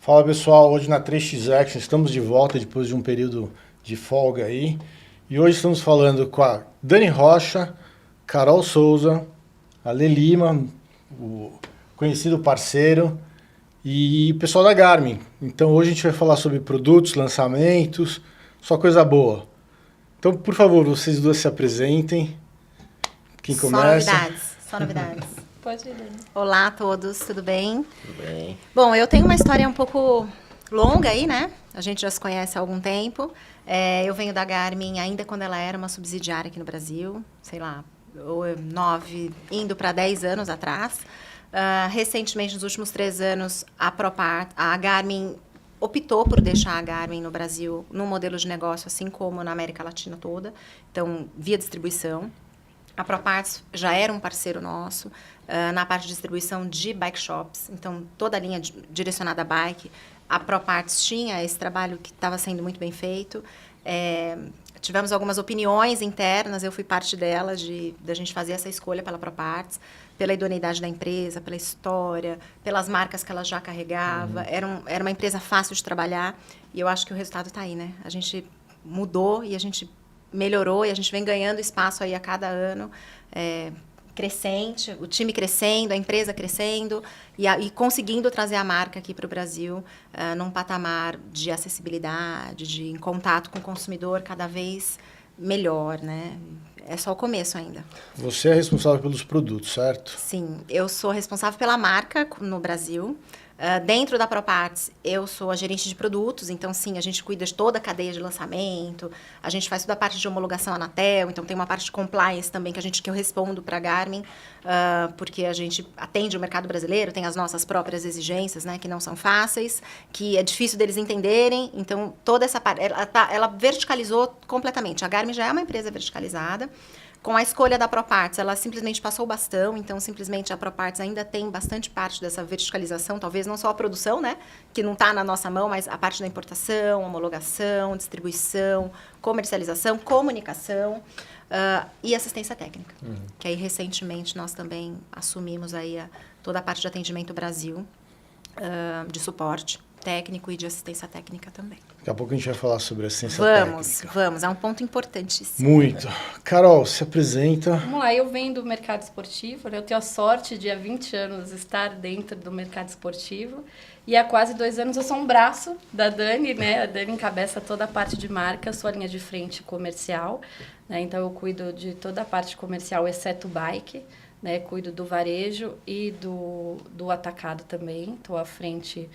Fala pessoal, hoje na 3x Action estamos de volta depois de um período de folga aí. E hoje estamos falando com a Dani Rocha, Carol Souza, a Lê Lima, o conhecido parceiro, e o pessoal da Garmin. Então hoje a gente vai falar sobre produtos, lançamentos, só coisa boa. Então, por favor, vocês duas se apresentem. Quem começa? Só novidades. Pode ir, Dani. Olá a todos, tudo bem? Tudo bem. Bom, eu tenho uma história um pouco longa aí, né? A gente já se conhece há algum tempo. Eu venho da Garmin ainda quando ela era uma subsidiária aqui no Brasil, sei lá, 9, indo para 10 anos atrás. Recentemente, nos últimos 3 anos, a Garmin optou por deixar a Garmin no Brasil num modelo de negócio, assim como na América Latina toda, então, via distribuição. A ProParts já era um parceiro nosso na parte de distribuição de bike shops, então toda a linha direcionada a bike, a ProParts tinha esse trabalho que estava sendo muito bem feito. Tivemos algumas opiniões internas, eu fui parte delas, da gente fazer essa escolha pela ProParts, pela idoneidade da empresa, pela história, pelas marcas que ela já carregava. Era uma empresa fácil de trabalhar e eu acho que o resultado está aí, né? A gente mudou e a gente melhorou e a gente vem ganhando espaço aí a cada ano, crescente, o time crescendo, a empresa crescendo e conseguindo trazer a marca aqui para o Brasil num patamar de acessibilidade, de contato com o consumidor cada vez melhor, né? É só o começo ainda. Você é responsável pelos produtos, certo? Sim, eu sou responsável pela marca no Brasil. Dentro da ProParts, eu sou a gerente de produtos, então, sim, a gente cuida de toda a cadeia de lançamento, a gente faz toda a parte de homologação Anatel, então tem uma parte de compliance também que eu respondo para a Garmin, porque a gente atende o mercado brasileiro, tem as nossas próprias exigências, né, que não são fáceis, que é difícil deles entenderem, então toda essa parte, ela verticalizou completamente. A Garmin já é uma empresa verticalizada. Com a escolha da ProParts, ela simplesmente passou o bastão, então simplesmente a ProParts ainda tem bastante parte dessa verticalização, talvez não só a produção, né, que não está na nossa mão, mas a parte da importação, homologação, distribuição, comercialização, comunicação e assistência técnica. Que aí recentemente nós também assumimos aí toda a parte de atendimento Brasil, de suporte técnico e de assistência técnica também. Daqui a pouco a gente vai falar sobre assistência técnica. Vamos, é um ponto importantíssimo. Muito. Carol, se apresenta. Vamos lá, eu venho do mercado esportivo, né? Eu tenho a sorte de há 20 anos estar dentro do mercado esportivo e há quase 2 anos eu sou um braço da Dani, né? A Dani encabeça toda a parte de marca, sua linha de frente comercial, né? Então eu cuido de toda a parte comercial, exceto bike, né? Cuido do varejo e do atacado também, estou à frente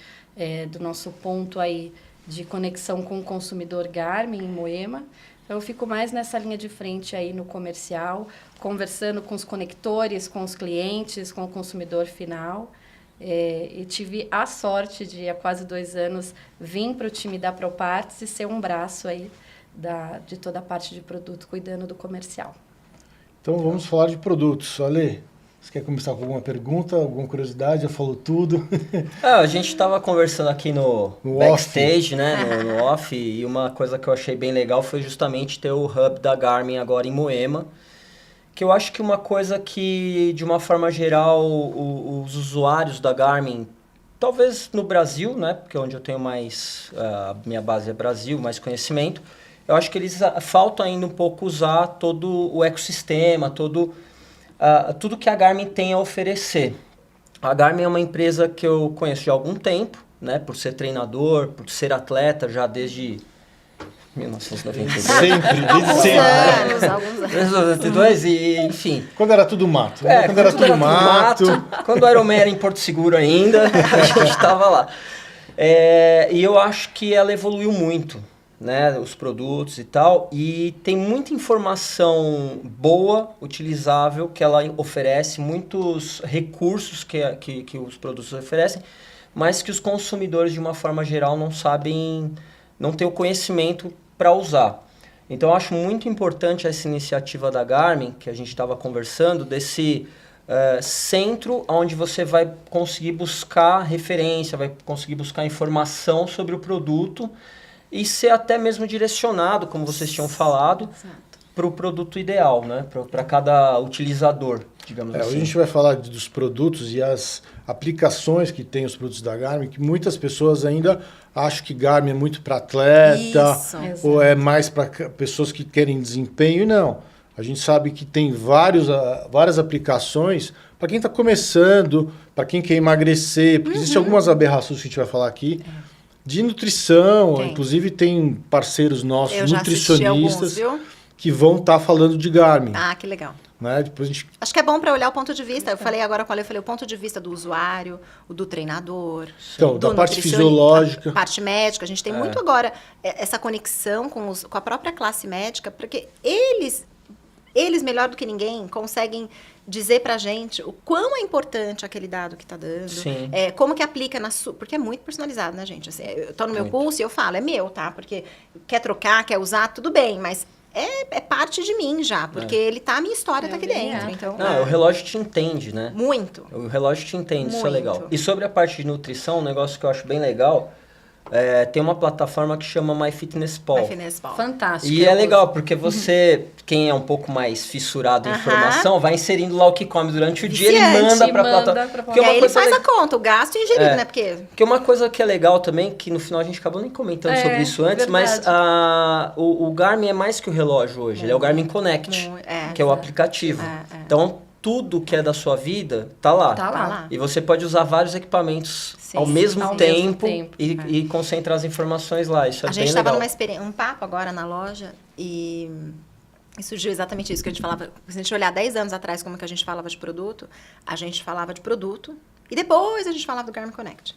do nosso ponto aí de conexão com o consumidor Garmin em Moema. Então, eu fico mais nessa linha de frente aí no comercial, conversando com os conectores, com os clientes, com o consumidor final. E tive a sorte de, há quase 2 anos, vir para o time da ProParts e ser um braço aí de toda a parte de produto, cuidando do comercial. Então vamos falar de produtos. Ale, você quer começar com alguma pergunta, alguma curiosidade? Já falou tudo. A gente estava conversando aqui no backstage, off. né, no off, e uma coisa que eu achei bem legal foi justamente ter o hub da Garmin agora em Moema, que eu acho que uma coisa que, de uma forma geral, os usuários da Garmin, talvez no Brasil, né, porque é onde eu tenho mais, a minha base é Brasil, mais conhecimento, eu acho que eles faltam ainda um pouco usar todo o ecossistema, tudo que a Garmin tem a oferecer. A Garmin é uma empresa que eu conheço há algum tempo, né, por ser treinador, por ser atleta já desde 1992. Sempre, desde sempre. Alguns anos. 1992 e, enfim. Quando era tudo mato. Quando era tudo mato. Quando o Ironman era em Porto Seguro ainda, a gente estava lá. E eu acho que ela evoluiu muito, né, os produtos e tal, e tem muita informação boa, utilizável, que ela oferece, muitos recursos que os produtos oferecem, mas que os consumidores, de uma forma geral, não sabem, não têm o conhecimento para usar. Então, eu acho muito importante essa iniciativa da Garmin, que a gente estava conversando, desse centro onde você vai conseguir buscar referência, vai conseguir buscar informação sobre o produto, e ser até mesmo direcionado, como vocês tinham falado, para o produto ideal, né? Para cada utilizador, digamos assim. Hoje a gente vai falar dos produtos e as aplicações que tem os produtos da Garmin, que muitas pessoas ainda acham que Garmin é muito para atleta, Isso. ou é mais para pessoas que querem desempenho, e não. A gente sabe que tem várias aplicações para quem está começando, para quem quer emagrecer, porque existem algumas aberrações que a gente vai falar aqui, de nutrição, Tem. inclusive tem parceiros nossos, Eu já assisti alguns, nutricionistas, viu? que vão estar falando de Garmin. Ah, que legal. Né? Depois a gente Acho que é bom para olhar o ponto de vista. Eu falei agora com a Lê, eu falei o ponto de vista do usuário, o do treinador, Então, do da parte nutricionista, fisiológica. a parte médica. A gente tem muito agora essa conexão com a própria classe médica, porque eles, melhor do que ninguém, conseguem dizer pra gente o quão é importante aquele dado que tá dando. Sim. Como que aplica na sua... Porque é muito personalizado, né, gente? Assim, eu tô no meu Muito. pulso e eu falo, é meu, tá? Porque quer trocar, quer usar, tudo bem, mas é parte de mim já, porque a minha história tá aqui dentro. Então, O relógio te entende, né? muito. O relógio te entende, isso é Muito. legal. E sobre a parte de nutrição, um negócio que eu acho bem legal, tem uma plataforma que chama MyFitnessPal. MyFitnessPal. Fantástico. E é legal, porque você, quem é um pouco mais fissurado em informação, vai inserindo lá o que come durante o dia, ele Viciante, manda pra manda plataforma. pra Porque E aí ele coisa faz le- a conta, o gasto ingerido, né? Porque uma coisa que é legal também, que no final a gente acabou nem comentando sobre isso antes, mas verdade. o Garmin é mais que o relógio hoje, ele é o Garmin Connect, que é o aplicativo. Então, tudo que é da sua vida tá lá. Tá lá. Tá lá. E você pode usar vários equipamentos Sim, ao mesmo ao tempo, mesmo tempo. e concentrar as informações lá. Isso é A bem gente estava legal. um papo agora na loja e surgiu exatamente isso que a gente falava. Se a gente olhar 10 anos atrás como que a gente falava de produto, a gente falava de produto e depois a gente falava do Garmin Connect.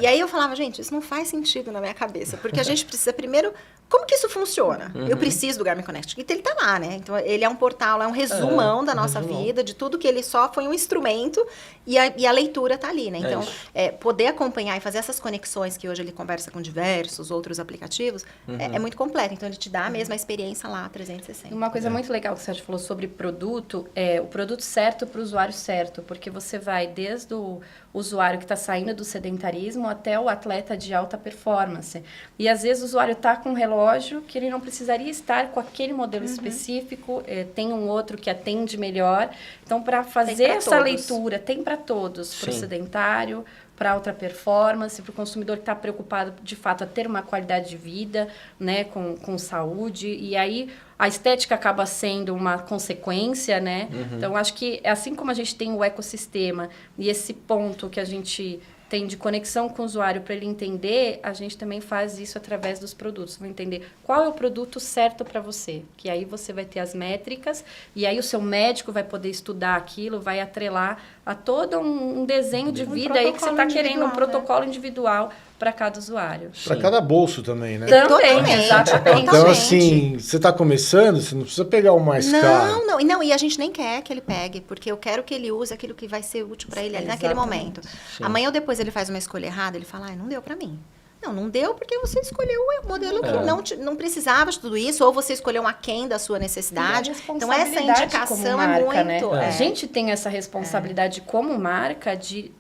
E aí eu falava, gente, isso não faz sentido na minha cabeça, porque a gente precisa primeiro... Como que isso funciona? Eu preciso do Garmin Connect. Então, ele tá lá, né? Então, ele é um portal, é um resumão da nossa vida, de tudo que ele só foi um instrumento e a leitura tá ali, né? Então, isso. poder acompanhar e fazer essas conexões que hoje ele conversa com diversos outros aplicativos, é muito completo. Então, ele te dá a mesma experiência lá, 360. Uma coisa muito legal que o Sérgio falou sobre produto, é o produto certo para o usuário certo, porque você vai desde o usuário que está saindo do sedentarismo até o atleta de alta performance. E às vezes o usuário está com um relógio que ele não precisaria estar com aquele modelo específico, tem um outro que atende melhor. Então, para fazer pra essa todos. leitura, tem para todos, para o Sim. sedentário, para alta performance, para o consumidor que está preocupado, de fato, a ter uma qualidade de vida, né, com saúde. E aí, a estética acaba sendo uma consequência, né? Então, acho que, assim como a gente tem o ecossistema e esse ponto que a gente tem de conexão com o usuário para ele entender, a gente também faz isso através dos produtos. Vai entender qual é o produto certo para você, que aí você vai ter as métricas e aí o seu médico vai poder estudar aquilo, vai atrelar a todo um desenho de vida aí que você está querendo, um protocolo individual para cada usuário. para cada bolso também, né? Também, Totalmente, exatamente. Então, totalmente. assim, você está começando, você não precisa pegar o mais caro. Não, e a gente nem quer que ele pegue, porque eu quero que ele use aquilo que vai ser útil para ele ali naquele Exatamente. momento. Amanhã ou depois ele faz uma escolha errada, ele fala, não deu para mim. Não deu porque você escolheu o modelo que não precisava de tudo isso, ou você escolheu um aquém da sua necessidade. Então, essa indicação é muito... Né? A gente tem essa responsabilidade como marca de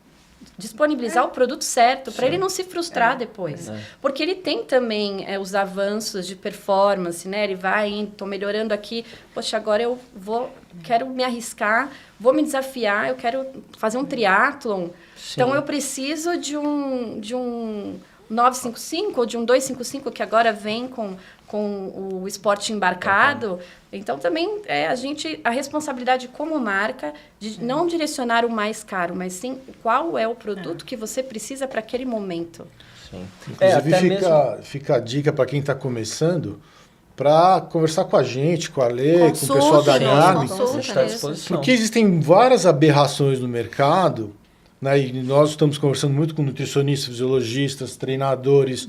disponibilizar o produto certo para ele não se frustrar depois. Porque ele tem também os avanços de performance, né? Ele vai indo, tô melhorando aqui, poxa, agora eu quero me arriscar, vou me desafiar, eu quero fazer um triatlon. Então, eu preciso de um 955 ou de um 255 que agora vem com o esporte embarcado. Então, também a responsabilidade como marca de não direcionar o mais caro, mas sim qual é o produto que você precisa para aquele momento. Sim. Inclusive, fica a dica para quem está começando, para conversar com a gente, com a Lê, com o pessoal da Garmin. A gente está à disposição. Porque existem várias aberrações no mercado, né? E nós estamos conversando muito com nutricionistas, fisiologistas, treinadores.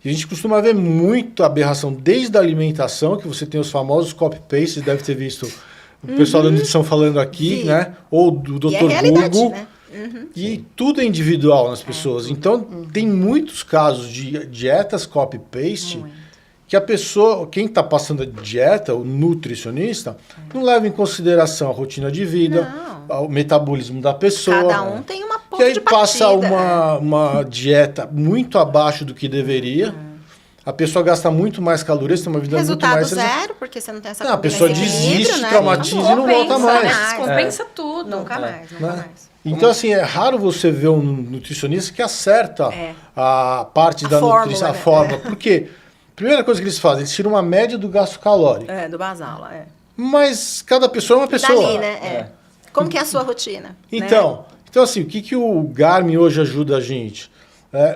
E a gente costuma ver muito aberração, desde a alimentação, que você tem os famosos copy-paste, você deve ter visto o pessoal da nutrição falando aqui, né? Ou do Dr. Google. Né? E tudo é individual nas pessoas. Então, tem muitos casos de dietas copy-paste que a pessoa, quem está passando a dieta, o nutricionista, não leva em consideração a rotina de vida, o metabolismo da pessoa. Cada um tem uma ponta que aí de partida. passa uma dieta muito abaixo do que deveria. a pessoa gasta muito mais calorias, tem uma vida Resultado muito mais... zero, porque você não tem essa Não, a pessoa esse equilíbrio, desiste, né? traumatiza e não volta Compensa, mais. né? Descompensa tudo. Nunca mais, nunca Né? mais. Então, assim, é raro você ver um nutricionista que acerta a parte da fórmula, nutrição, a né? forma. Porque a primeira coisa que eles fazem, eles tiram uma média do gasto calórico. Do basal, lá, Mas cada pessoa é uma pessoa. Dali, né? Como que é a sua rotina? Então, assim, o que o Garmin hoje ajuda a gente?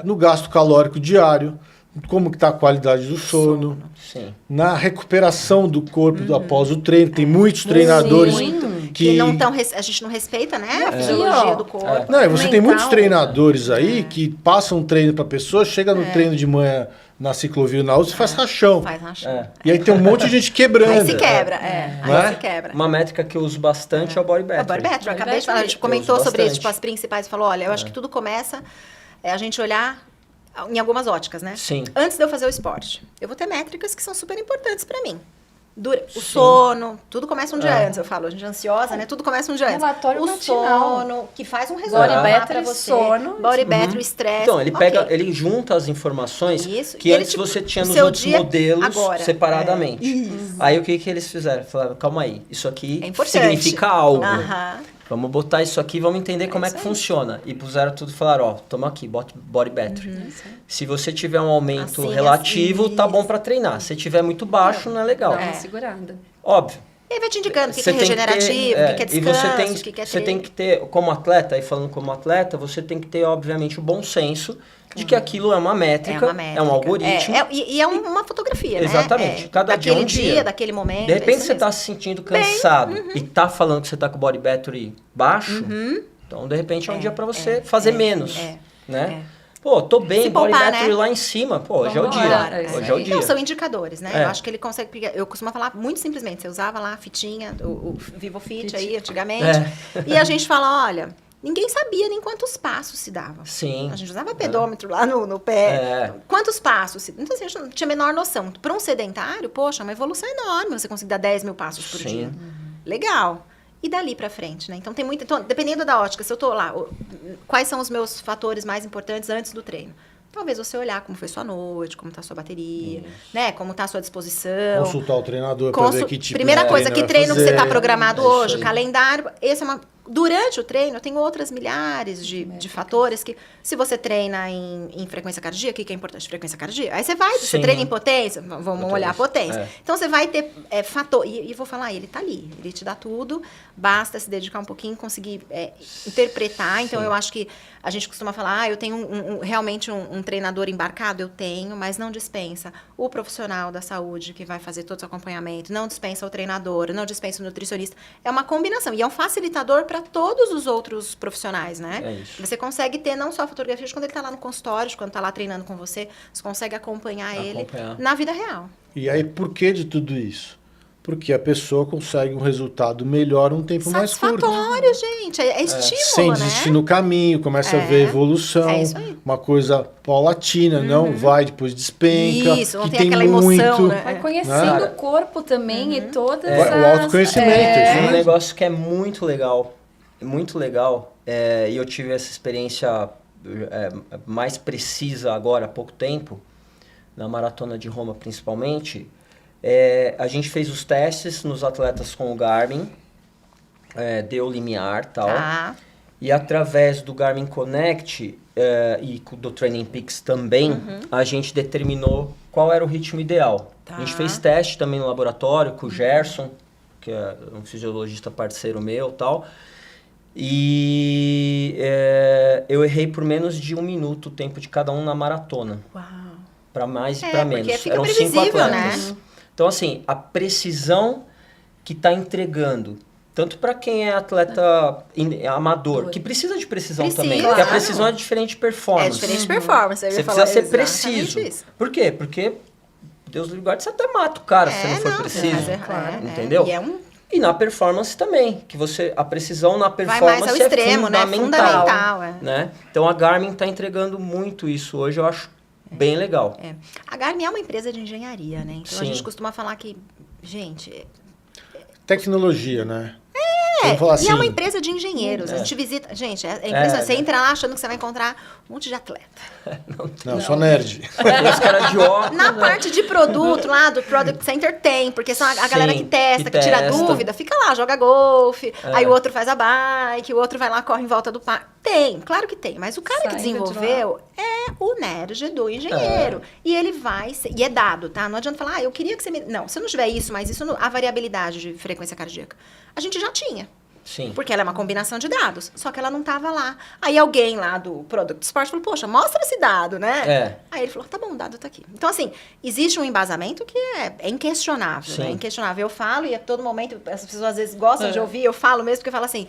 No gasto calórico diário, como que está a qualidade do sono, Sim. na recuperação do corpo após o treino. Tem muitos treinadores Que não tão, a gente não respeita, né? A fisiologia do corpo. Não, e você tem muitos mental, treinadores aí que passam um treino para pessoa, chega no treino de manhã na ciclovia na outra e faz rachão. Faz rachão. E aí tem um monte de gente quebrando. Aí se quebra, Não é? aí se quebra. Uma métrica que eu uso bastante é o Body É o Battery. body battery, eu acabei de falar, a gente Eu comentou uso sobre isso, bastante. tipo, as principais, falou, olha, eu acho que tudo começa a gente olhar em algumas óticas, né? Sim. Antes de eu fazer o esporte, eu vou ter métricas que são super importantes pra mim. O sono, tudo começa um dia antes, eu falo, a gente é ansiosa, né? Tudo começa um dia antes. Relatório O matinal. sono, que faz um resumo Body lá battery, pra você. sono. Body battery, estresse. Então, ele pega, ok. ele junta as informações Isso. que E ele, antes tipo, você tinha o nos seu outros dia modelos agora. separadamente. Aí o que eles fizeram? Falaram, calma aí, isso aqui É importante. significa algo. Aham. Vamos botar isso aqui, vamos entender como é isso que aí. funciona. E puseram tudo e falaram, ó, toma aqui, Body Battery. Se você tiver um aumento Assim, relativo, assim, tá bom pra treinar. Se tiver muito baixo, não é legal. Dá uma segurada. Óbvio. E aí vai te indicando o que Você é tem que regenerativo, ter, o que é e descanso, você tem, o que é você tem treino. que ter, como atleta, e falando como atleta, você tem que ter, obviamente, o bom senso de que aquilo é uma métrica, é um algoritmo. E é uma fotografia, né? Exatamente. Cada dia é um daquele dia. daquele momento. De repente isso você mesmo. tá se sentindo cansado e tá falando que você tá com o body battery baixo, então de repente é um dia para você fazer menos, né? Pô, tô bem, Se body poupar, battery né? lá em cima, pô, hoje é o Vamos dia. embora, Hoje é o dia. Não, são indicadores, né? É. Eu acho que ele consegue... Eu costumo falar muito simplesmente. Você usava lá a fitinha, o VivoFit aí, antigamente. E a gente fala, olha... Ninguém sabia nem quantos passos se dava. Sim. A gente usava pedômetro lá no pé. É. Quantos passos? Então, assim, a gente não tinha a menor noção. Para um sedentário, poxa, é uma evolução enorme você conseguir dar 10 mil passos por Sim. dia. Legal. E dali para frente, né? Então, tem muito... Então, dependendo da ótica, se eu tô lá... Quais são os meus fatores mais importantes antes do treino? Talvez você olhar como foi sua noite, como está a sua bateria, né? Como está a sua disposição. Consultar o treinador para ver que tipo Primeira de coisa, que vai treino que você está fazer. programado É isso hoje, aí. calendário. Esse é uma... Durante o treino, eu tenho outras milhares de fatores que, se você treina em frequência cardíaca, o que é importante? Frequência cardíaca. Aí você vai, você Sim. treina em potência, vamos olhar a potência. É. Então, você vai ter fator... E vou falar, ele tá ali, ele te dá tudo, basta se dedicar um pouquinho, conseguir interpretar. Então, eu acho que a gente costuma falar, eu tenho realmente um treinador embarcado, eu tenho, mas não dispensa o profissional da saúde que vai fazer todo o acompanhamento, não dispensa o treinador, não dispensa o nutricionista. É uma combinação e é um facilitador para todos os outros profissionais, né? É isso. Você consegue ter não só a fotografia de quando ele está lá no consultório, de quando está lá treinando com você, você consegue acompanhar ele na vida real. E aí, por que de tudo isso? Porque a pessoa consegue um resultado melhor um tempo mais curto. Satisfatório, gente. É estímulo, Sem né? desistir no caminho, começa a ver evolução, É isso aí. uma coisa paulatina, não vai, depois despenca. Isso, não que tem aquela emoção, muito, né? Vai conhecendo Né? o corpo também e todas O autoconhecimento, É isso um mesmo. negócio que é muito legal, e eu tive essa experiência mais precisa agora, há pouco tempo, na Maratona de Roma principalmente. A gente fez os testes nos atletas com o Garmin, deu limiar e tal. Tá. E através do Garmin Connect e do Training Peaks também, a gente determinou qual era o ritmo ideal. Tá. A gente fez teste também no laboratório com o Gerson, que é um fisiologista parceiro meu e tal. E eu errei por menos de 1 minuto o tempo de cada um na maratona. Uau. Para mais e É, para porque menos. fica Eram 5 previsível, atletas. né? Então, assim, a precisão que está entregando, tanto para quem é atleta amador, que precisa de precisão Precisa, também, porque a claro. precisão é diferente de performance. É diferente de performance. eu ia Você falar precisa ser exatamente preciso. isso. Por quê? Porque, Deus lhe guarde, você até mata o cara se não for preciso. mas Entendeu? E é um... E na performance também, que a precisão na Vai performance mais ao extremo, é né? fundamental. Fundamental, né? Então a Garmin está entregando muito isso hoje, eu acho bem legal. A Garmin é uma empresa de engenharia, né? Então a Sim. gente costuma falar que, gente, Tecnologia, né? Vamos falar assim, e é uma empresa de engenheiros. A gente visita. Gente, é impressionante. Você entra lá achando que você vai encontrar um monte de atleta. não, só nerd. Tem os caras de óculos. Na parte de produto lá do Product Center tem, porque são a galera que testa, que tira dúvida, fica lá, joga golfe, aí o outro faz a bike, o outro vai lá, corre em volta do parque. Tem, claro que tem, mas o cara que desenvolveu é o nerd do engenheiro. E ele vai, e é dado, tá? Não adianta falar, eu queria que você me... Não, se não tiver isso, mas isso, a variabilidade de frequência cardíaca, a gente já tinha. Sim. Porque ela é uma combinação de dados, só que ela não estava lá. Aí alguém lá do Product Sport falou, poxa, mostra esse dado, né? Aí ele falou, tá bom, o dado tá aqui. Então, assim, existe um embasamento que é inquestionável, né? Inquestionável. Eu falo e a todo momento, as pessoas às vezes gostam de ouvir, eu falo mesmo, porque eu falo assim,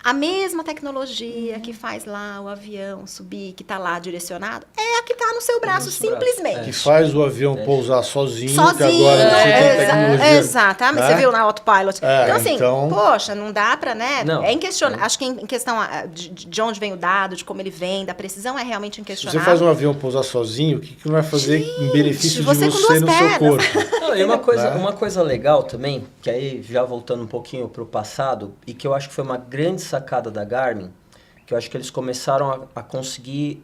a mesma tecnologia que faz lá o avião subir, que tá lá direcionado, é a que tá no seu braço, simplesmente. Que faz o avião pousar sozinho, que agora você tem tecnologia. Exatamente, você viu na Autopilot. Então, assim, então... poxa, não dá pra, né? Não. É inquestionável. Acho que em questão de onde vem o dado, de como ele vem, da precisão, é realmente Se inquestionável. você faz um avião pousar sozinho, o que não vai fazer em benefício de você com você duas no seu pernas. corpo? Não, e uma coisa legal também, que aí já voltando um pouquinho pro passado, e que eu acho que foi uma grande sacada da Garmin, que eu acho que eles começaram a conseguir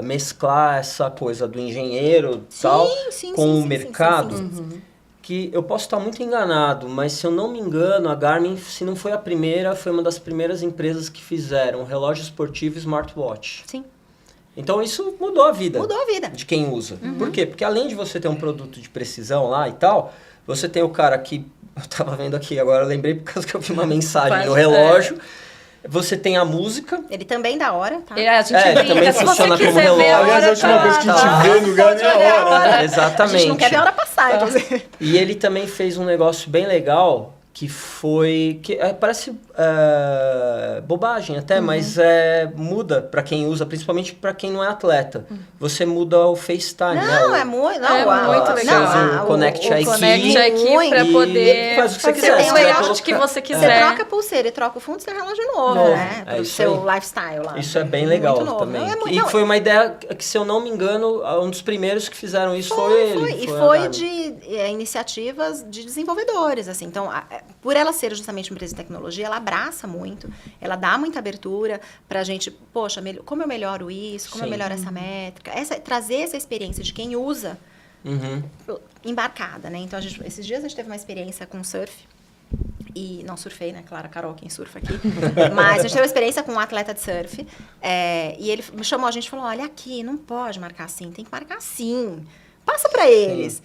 mesclar essa coisa do engenheiro com o mercado. Que eu posso estar muito enganado, mas se eu não me engano, a Garmin, se não foi a primeira, foi uma das primeiras empresas que fizeram um relógio esportivo e smartwatch. Sim. Então isso mudou a vida. Mudou a vida. De quem usa. Por quê? Porque além de você ter um produto de precisão lá e tal, você tem o cara que... Eu tava vendo aqui, agora eu lembrei por causa que eu vi uma mensagem no relógio. Você tem a música. Ele também dá hora, tá? A gente brinca, também se você funciona como quiser ver a relógio. hora, Aliás, a última coisa que a gente vê no Garmin é a hora, né? Exatamente. A gente não quer ver a hora passar, inclusive. E ele também fez um negócio bem legal, que foi... que parece bobagem até, mas muda para quem usa, principalmente para quem não é atleta. Você muda o FaceTime, Não, né? é muito legal. Você usa o Connect IQ. Conecte aqui para poder... faz o que você Você quiser. tem o Você vai layout que você Você quiser. troca a pulseira e troca o fundo do seu relógio novo, né? Pro isso seu aí. lifestyle lá. Isso é bem legal Muito novo. também. Não, é muito- E não, foi uma ideia que, se eu não me engano, um dos primeiros que fizeram isso foi ele. E a foi Garmin. de iniciativas de desenvolvedores, assim. Então, por ela ser justamente uma empresa de tecnologia, ela abraça muito, ela dá muita abertura pra gente, poxa, como eu melhoro isso, como eu melhoro essa métrica, trazer essa experiência de quem usa embarcada, né? Então, esses dias a gente teve uma experiência com surf, e não surfei, né? Claro, a Carol quem surfa aqui. Mas a gente teve uma experiência com um atleta de surf. E ele me chamou, a gente falou, olha aqui, não pode marcar assim, tem que marcar assim. Passa pra eles.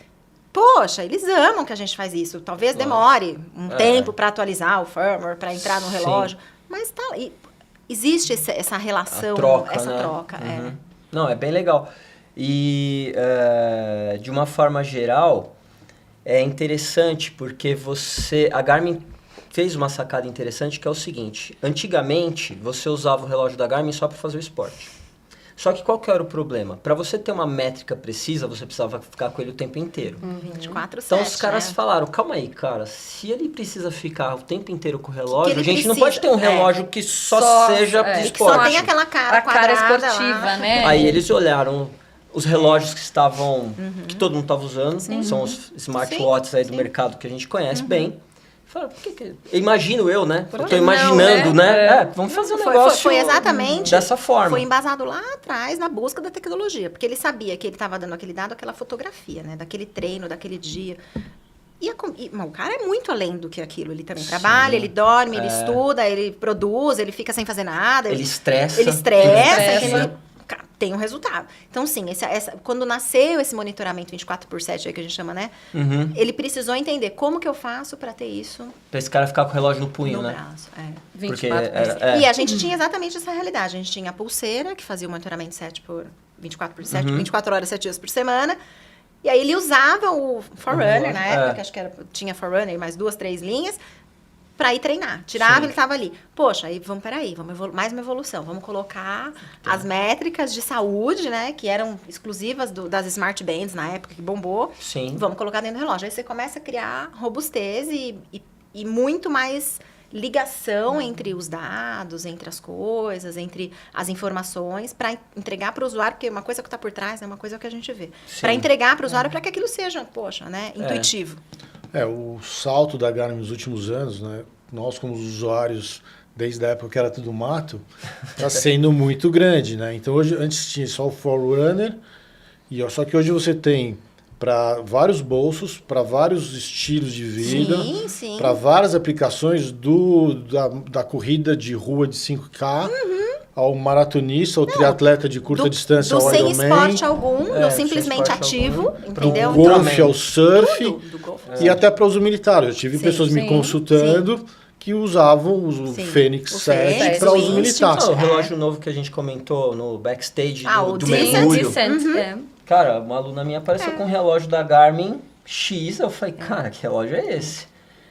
Poxa, eles amam que a gente faz isso. Talvez demore um tempo para atualizar o firmware, para entrar no relógio. Mas tá, existe essa relação, essa troca. Não, é bem legal. E, de uma forma geral, é interessante porque a Garmin fez uma sacada interessante, que é o seguinte. Antigamente, você usava o relógio da Garmin só para fazer o esporte. Só que qual que era o problema? Para você ter uma métrica precisa, você precisava ficar com ele o tempo inteiro. 24/7, então os caras falaram, calma aí, cara, se ele precisa ficar o tempo inteiro com o relógio, a gente não pode ter um relógio que só seja pro esporte. Que só tem aquela cara esportiva, lá. né? Aí eles olharam os relógios que estavam, que todo mundo estava usando, são os smartwatches aí do mercado que a gente conhece bem. Falaram, por que imagino eu, né? Eu tô imaginando, né? Vamos fazer um negócio foi exatamente dessa forma. Foi embasado lá atrás na busca da tecnologia, porque ele sabia que ele estava dando aquele dado, aquela fotografia, né? Daquele treino, daquele dia. Mas o cara é muito além do que aquilo. Ele também trabalha, ele dorme, ele estuda, ele produz, ele fica sem fazer nada. Ele estressa. Ele tem um resultado. Então, sim, quando nasceu esse monitoramento 24/7, aí que a gente chama, né? Ele precisou entender como que eu faço para ter isso pra esse cara ficar com o relógio no punho, no né? braço. 24/7. E a gente tinha exatamente essa realidade. A gente tinha a pulseira, que fazia o monitoramento 24/7, 24 horas, 7 dias por semana. E aí ele usava o Forerunner, na época, que acho que tinha Forerunner e mais 2, 3 linhas, para ir treinar. Tirava, ele estava ali. Poxa, aí vamos mais uma evolução. Vamos colocar as métricas de saúde, né? Que eram exclusivas das Smart Bands na época, que bombou. Sim. Vamos colocar dentro do relógio. Aí você começa a criar robustez e muito mais ligação entre os dados, entre as coisas, entre as informações, para entregar para o usuário, porque uma coisa que está por trás é uma coisa que a gente vê. Para entregar para o usuário, para que aquilo seja, poxa, né? Intuitivo. O salto da Garmin nos últimos anos, né? nós como usuários, desde a época que era tudo mato, está sendo muito grande, né? Então, hoje, antes tinha só o Forerunner, só que hoje você tem para vários bolsos, para vários estilos de vida, para várias aplicações da corrida de rua de 5K, ao maratonista, ao triatleta de curta distância, ao sem Ironman. esporte algum, do simplesmente ativo, entendeu? Do golfe ao surf, do golfe e até para uso militar. Eu tive pessoas me consultando que usavam o Fênix 7 para uso militar. O relógio novo que a gente comentou no backstage do Descent, mergulho. Cara, uma aluna minha apareceu com um relógio da Garmin X. Eu falei, cara, que relógio é esse?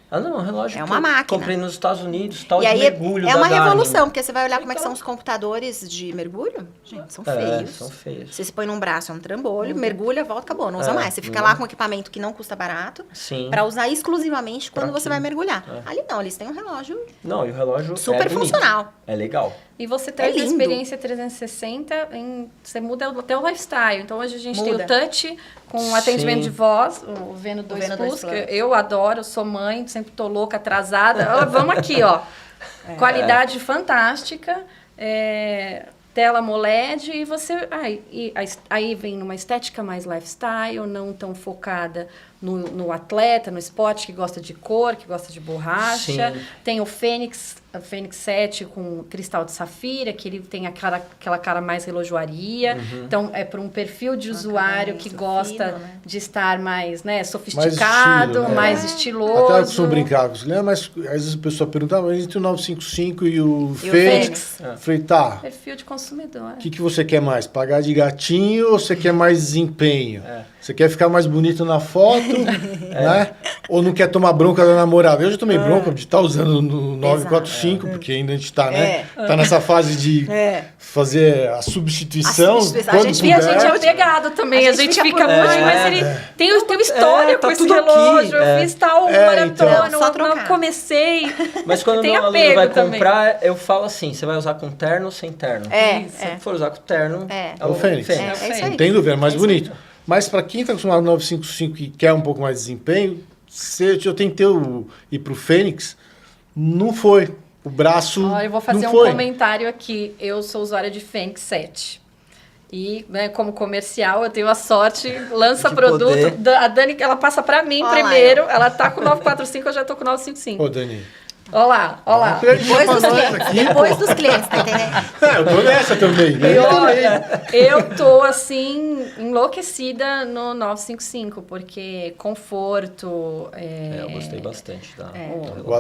Ah, não, um relógio uma máquina. Comprei nos Estados Unidos, tal, e de aí mergulho é uma da Garmin. revolução, porque você vai olhar como é que são os computadores de mergulho. Gente, são feios. São feios. Você se põe num braço, é um trambolho, mergulha, volta, acabou, não usa mais. Você fica lá com equipamento que não custa barato, para usar exclusivamente quando você vai mergulhar. Ali não, eles têm um relógio e o relógio super funcional. É legal. E você traz a experiência 360, você muda o teu lifestyle. Então, hoje a gente tem o touch com atendimento de voz, o Veno 2 Plus, que eu adoro, eu sou mãe, sempre tô louca, atrasada. Vamos aqui, ó. Qualidade fantástica, tela AMOLED, e você... Aí vem numa estética mais lifestyle, não tão focada no atleta, no esporte, que gosta de cor, que gosta de borracha. Sim. Tem o Fênix 7 com cristal de safira, que ele tem aquela cara mais relojoaria. Então, é para um perfil de usuário que gosta de estar mais sofisticado, mais estiloso. Até eu costumo brincar com os clientes, mas às vezes a pessoa pergunta, mas entre o 955 e o Fênix? Eu falei, tá. Perfil de consumidor. O que você quer mais? Pagar de gatinho ou você quer mais desempenho? Você quer ficar mais bonito na foto, né? Ou não quer tomar bronca da namorada? Eu já tomei bronca de estar usando no 945, porque ainda a gente está, né? Tá nessa fase de fazer a substituição. E a gente é pegado também. A gente fica muito, mas ele tem o histórico com esse relógio. Eu fiz tal maratona, eu comecei. Mas quando meu aluno vai comprar, eu falo assim, você vai usar com terno ou sem terno? Se for usar com terno, é o Fênix. Não tem dúvida, é mais bonito. Mas para quem está acostumado no 955 e quer um pouco mais de desempenho, eu tentei ir para o Fênix, não foi. O braço eu vou fazer não um foi. comentário aqui. Eu sou usuária de Fênix 7. E, como comercial, eu tenho a sorte, lança produto. A Dani, ela passa para mim primeiro. Ela tá com o 945, eu já tô com o 955. Ô, Dani. Olha lá. Depois dos clientes, tá entendendo? Eu tô nessa também. Eu tô, assim, enlouquecida no 955, porque conforto... eu gostei bastante da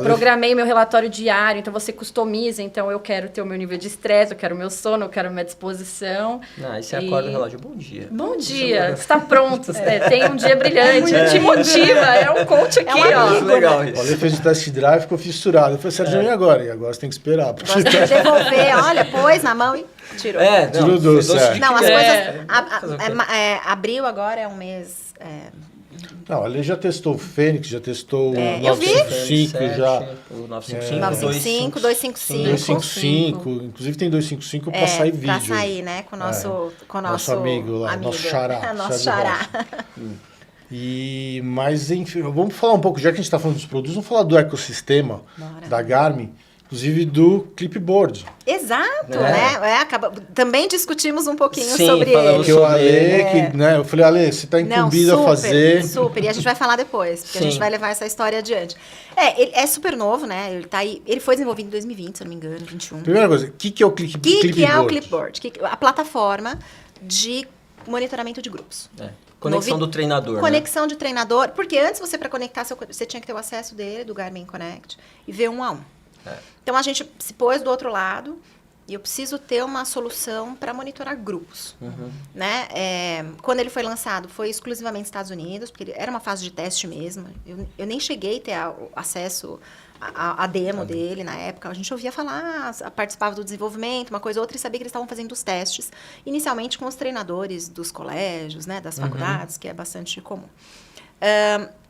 Programei meu relatório diário, então você customiza, então eu quero ter o meu nível de estresse, eu quero o meu sono, eu quero a minha disposição. Aí você acorda o relógio, bom dia. Bom dia, está pronto, tem um dia brilhante, te motiva, é um coach aqui, ó. Legal isso. Olha, fez o test drive, ficou fissurado. Eu falei, Sérgio, e agora? E agora você tem que esperar. Porque... Você tem que devolver, olha, pôs na mão e tirou. Tirou doce. Não, as coisas... abril agora é um mês... Não, ele já testou o Fênix, já testou o 955, o 955, 255. Inclusive tem 255 para sair vídeo. Para sair, né? Com o nosso amigo lá, nosso xará. Nosso xará. Mas, enfim, vamos falar um pouco, já que a gente está falando dos produtos, vamos falar do ecossistema da Garmin, inclusive do Clipboard. Exato, né? Também discutimos um pouquinho sobre ele. Porque o Ale, eu falei, Ale, você está incumbido a fazer. Super, e a gente vai falar depois, porque a gente vai levar essa história adiante. Ele é super novo, né? Ele tá aí, ele foi desenvolvido em 2020, se eu não me engano, 21. Primeira coisa, o que é o Clipboard? O que é o Clipboard? A plataforma de monitoramento de grupos. Conexão do treinador, Conexão de treinador, porque antes para conectar, você tinha que ter o acesso dele, do Garmin Connect, e ver 1 a 1. Então, a gente se pôs do outro lado e eu preciso ter uma solução para monitorar grupos. Né? Quando ele foi lançado, foi exclusivamente nos Estados Unidos, porque era uma fase de teste mesmo. Eu nem cheguei a ter acesso à demo dele na época. A gente ouvia falar, participava do desenvolvimento, uma coisa ou outra, e sabia que eles estavam fazendo os testes, inicialmente com os treinadores dos colégios, né, das faculdades, que é bastante comum.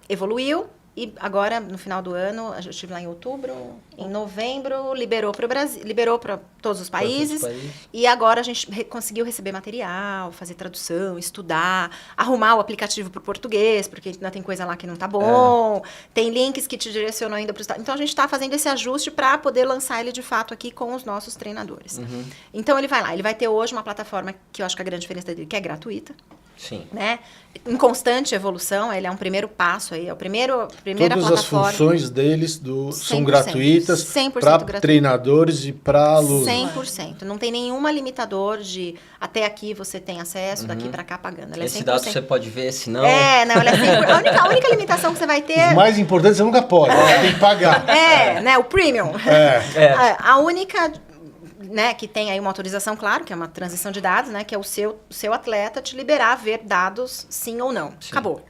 Evoluiu, E agora, no final do ano, eu estive lá em outubro, em novembro, liberou para o Brasil, liberou para todos os países. E agora a gente conseguiu receber material, fazer tradução, estudar, arrumar o aplicativo para o português, porque ainda tem coisa lá que não tá bom. Tem links que te direcionam ainda para o... Então, a gente está fazendo esse ajuste para poder lançar ele de fato aqui com os nossos treinadores. Então, ele vai lá. Ele vai ter hoje uma plataforma que eu acho que a grande diferença dele, que é gratuita. Sim. Né? Em constante evolução, ele é um primeiro passo aí, é o primeira Todas plataforma. as funções deles 100%, são gratuitas 100% para gratuito. treinadores e para alunos. 100%. Não tem nenhuma limitador de até aqui você tem acesso, daqui para cá pagando. Ela Esse é 100%. dado você pode ver, se não... Não, ela é 100%. A única limitação que você vai ter... Os mais importantes você nunca pode, tem que pagar. né, o premium. A única... Né, que tem aí uma autorização, claro, que é uma transição de dados, né, que é o seu atleta te liberar a ver dados sim ou não. Sim. Acabou.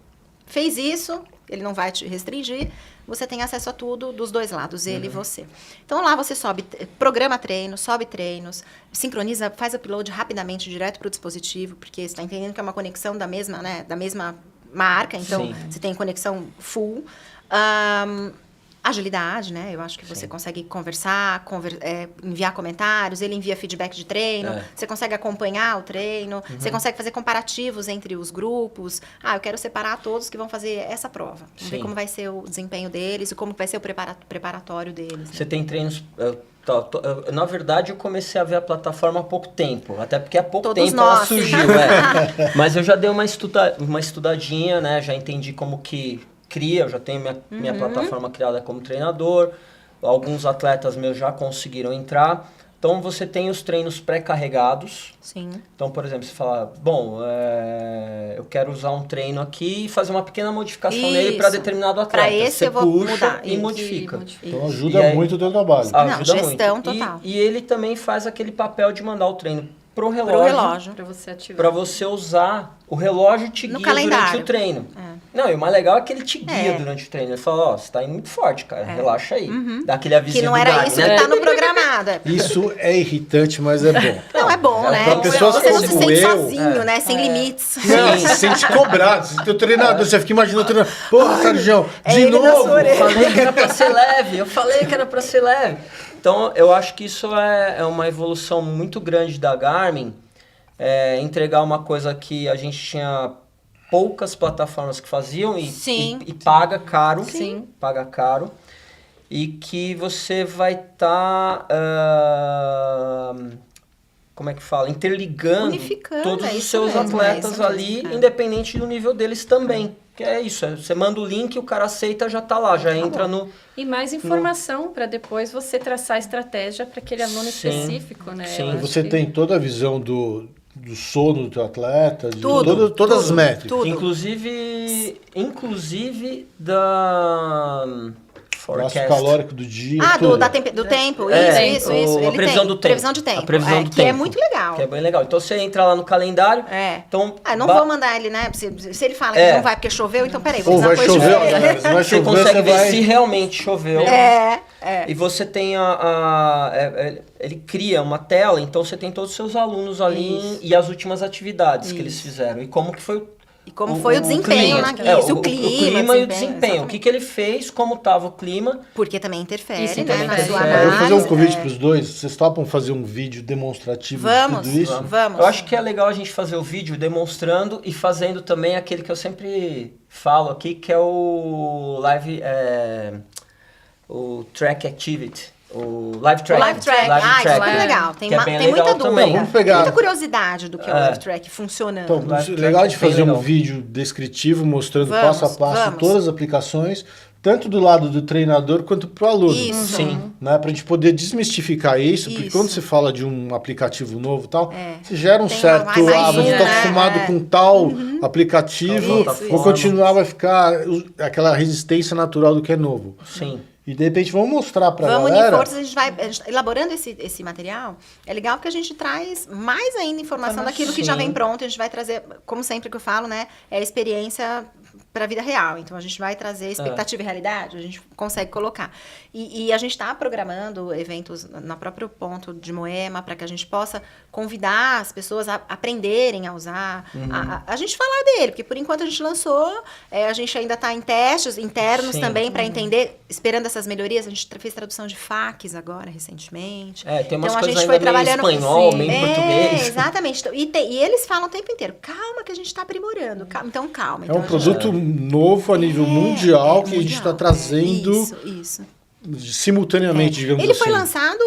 Fez isso, ele não vai te restringir, você tem acesso a tudo dos dois lados, ele e você. Então lá você programa treinos, sobe treinos, sincroniza, faz upload rapidamente direto para o dispositivo, porque você está entendendo que é uma conexão da mesma marca, então você tem conexão full. Agilidade, né? Eu acho que você consegue conversar, enviar comentários, ele envia feedback de treino, você consegue acompanhar o treino, você consegue fazer comparativos entre os grupos. Eu quero separar todos que vão fazer essa prova. Vamos ver como vai ser o desempenho deles e como vai ser o preparatório deles. Né? Você tem treinos... Na verdade, eu comecei a ver a plataforma há pouco tempo. Até porque há pouco Todos tempo nós. ela surgiu. Mas eu já dei uma estudadinha, né? Já entendi como que cria. Eu já tenho minha plataforma criada como treinador. Alguns atletas meus já conseguiram entrar. Então, você tem os treinos pré-carregados. Sim. Então, por exemplo, você fala, bom, eu quero usar um treino aqui e fazer uma pequena modificação nele para determinado atleta. Para esse você eu vou puxa mudar. e modifica. Então, ajuda muito o teu trabalho. Ajuda gestão muito. total. E ele também faz aquele papel de mandar o treino pro relógio. Para você ativar. Para você usar, o relógio te guia durante o treino. Não, e o mais legal é que ele te guia durante o treino. Ele fala, você tá indo muito forte, cara, relaxa aí. Dá aquele avisinho que não era isso que tá no programado. Isso é irritante, mas é bom. Não, é bom, né? Pra pessoas Você não se como sente eu, sozinho, né? Sem limites. Não, você se sente cobrado. Você tem o treinador, você fica imaginando o treinador. Porra, Sérgio, de novo. Falei que era pra ser leve. Eu falei que era pra ser leve. Então, eu acho que isso é uma evolução muito grande da Garmin. Entregar uma coisa que a gente tinha poucas plataformas que faziam e paga caro. Sim. Paga caro. E que você vai estar... como é que fala? Interligando unificando, todos os seus mesmo, atletas ali, independente do nível deles também. Que é isso, você manda o link, o cara aceita, já tá lá, já entra no... E mais informação para depois você traçar a estratégia para aquele aluno específico, né? Sim. E você tem toda a visão do sono do teu atleta, todas as métricas. Tudo. Inclusive da... Gasto calórico do dia. Do tempo. Isso. A previsão do tempo. Previsão de tempo. A previsão do que tempo. é muito legal. Que é bem legal. Então você entra lá no calendário. Então, não vou mandar ele, né? Se ele fala que não vai porque choveu, então peraí, vou Ou usar vai coisa chover, diferente. vai você chover, consegue ver vai... se realmente choveu. E você tem ele cria uma tela, então você tem todos os seus alunos ali e as últimas atividades que eles fizeram. E como que foi o desempenho o clima e o desempenho. O que ele fez, como estava o clima. Porque também interfere, Isso né? também Na interfere. sua análise. Eu vou fazer um convite para os dois. Vocês topam fazer um vídeo demonstrativo de tudo isso? Vamos. Eu acho que é legal a gente fazer o vídeo demonstrando e fazendo também aquele que eu sempre falo aqui, que é o live... o track activity. O live track. O live track. Super legal. Tem muita dúvida. Vamos pegar. Muita curiosidade do que é o live track funcionando. Então, legal de fazer um vídeo descritivo mostrando passo a passo todas as aplicações, tanto do lado do treinador quanto para o aluno. Isso. Sim. Né, para a gente poder desmistificar isso, porque quando você fala de um aplicativo novo e tal, você gera um certo... você está acostumado com tal aplicativo, vou continuar, vai ficar aquela resistência natural do que é novo. Sim. E de repente vamos mostrar para a galera... Vamos unir forças, a gente vai elaborando esse material. É legal porque a gente traz mais ainda informação daquilo que já vem pronto. A gente vai trazer, como sempre que eu falo, né? É a experiência para a vida real. Então, a gente vai trazer expectativa e realidade, a gente consegue colocar. E a gente está programando eventos no próprio ponto de Moema para que a gente possa convidar as pessoas a aprenderem a usar, a gente falar dele, porque por enquanto a gente lançou, a gente ainda está em testes internos também para entender, esperando essas melhorias. A gente fez tradução de FAQs agora, recentemente. Tem umas então, coisas a gente ainda foi trabalhando meio espanhol, meio português. Exatamente. Então, e eles falam o tempo inteiro, calma que a gente está aprimorando. Então, calma. É um produto novo a nível mundial que a gente está trazendo Isso. simultaneamente, digamos Ele assim. foi lançado,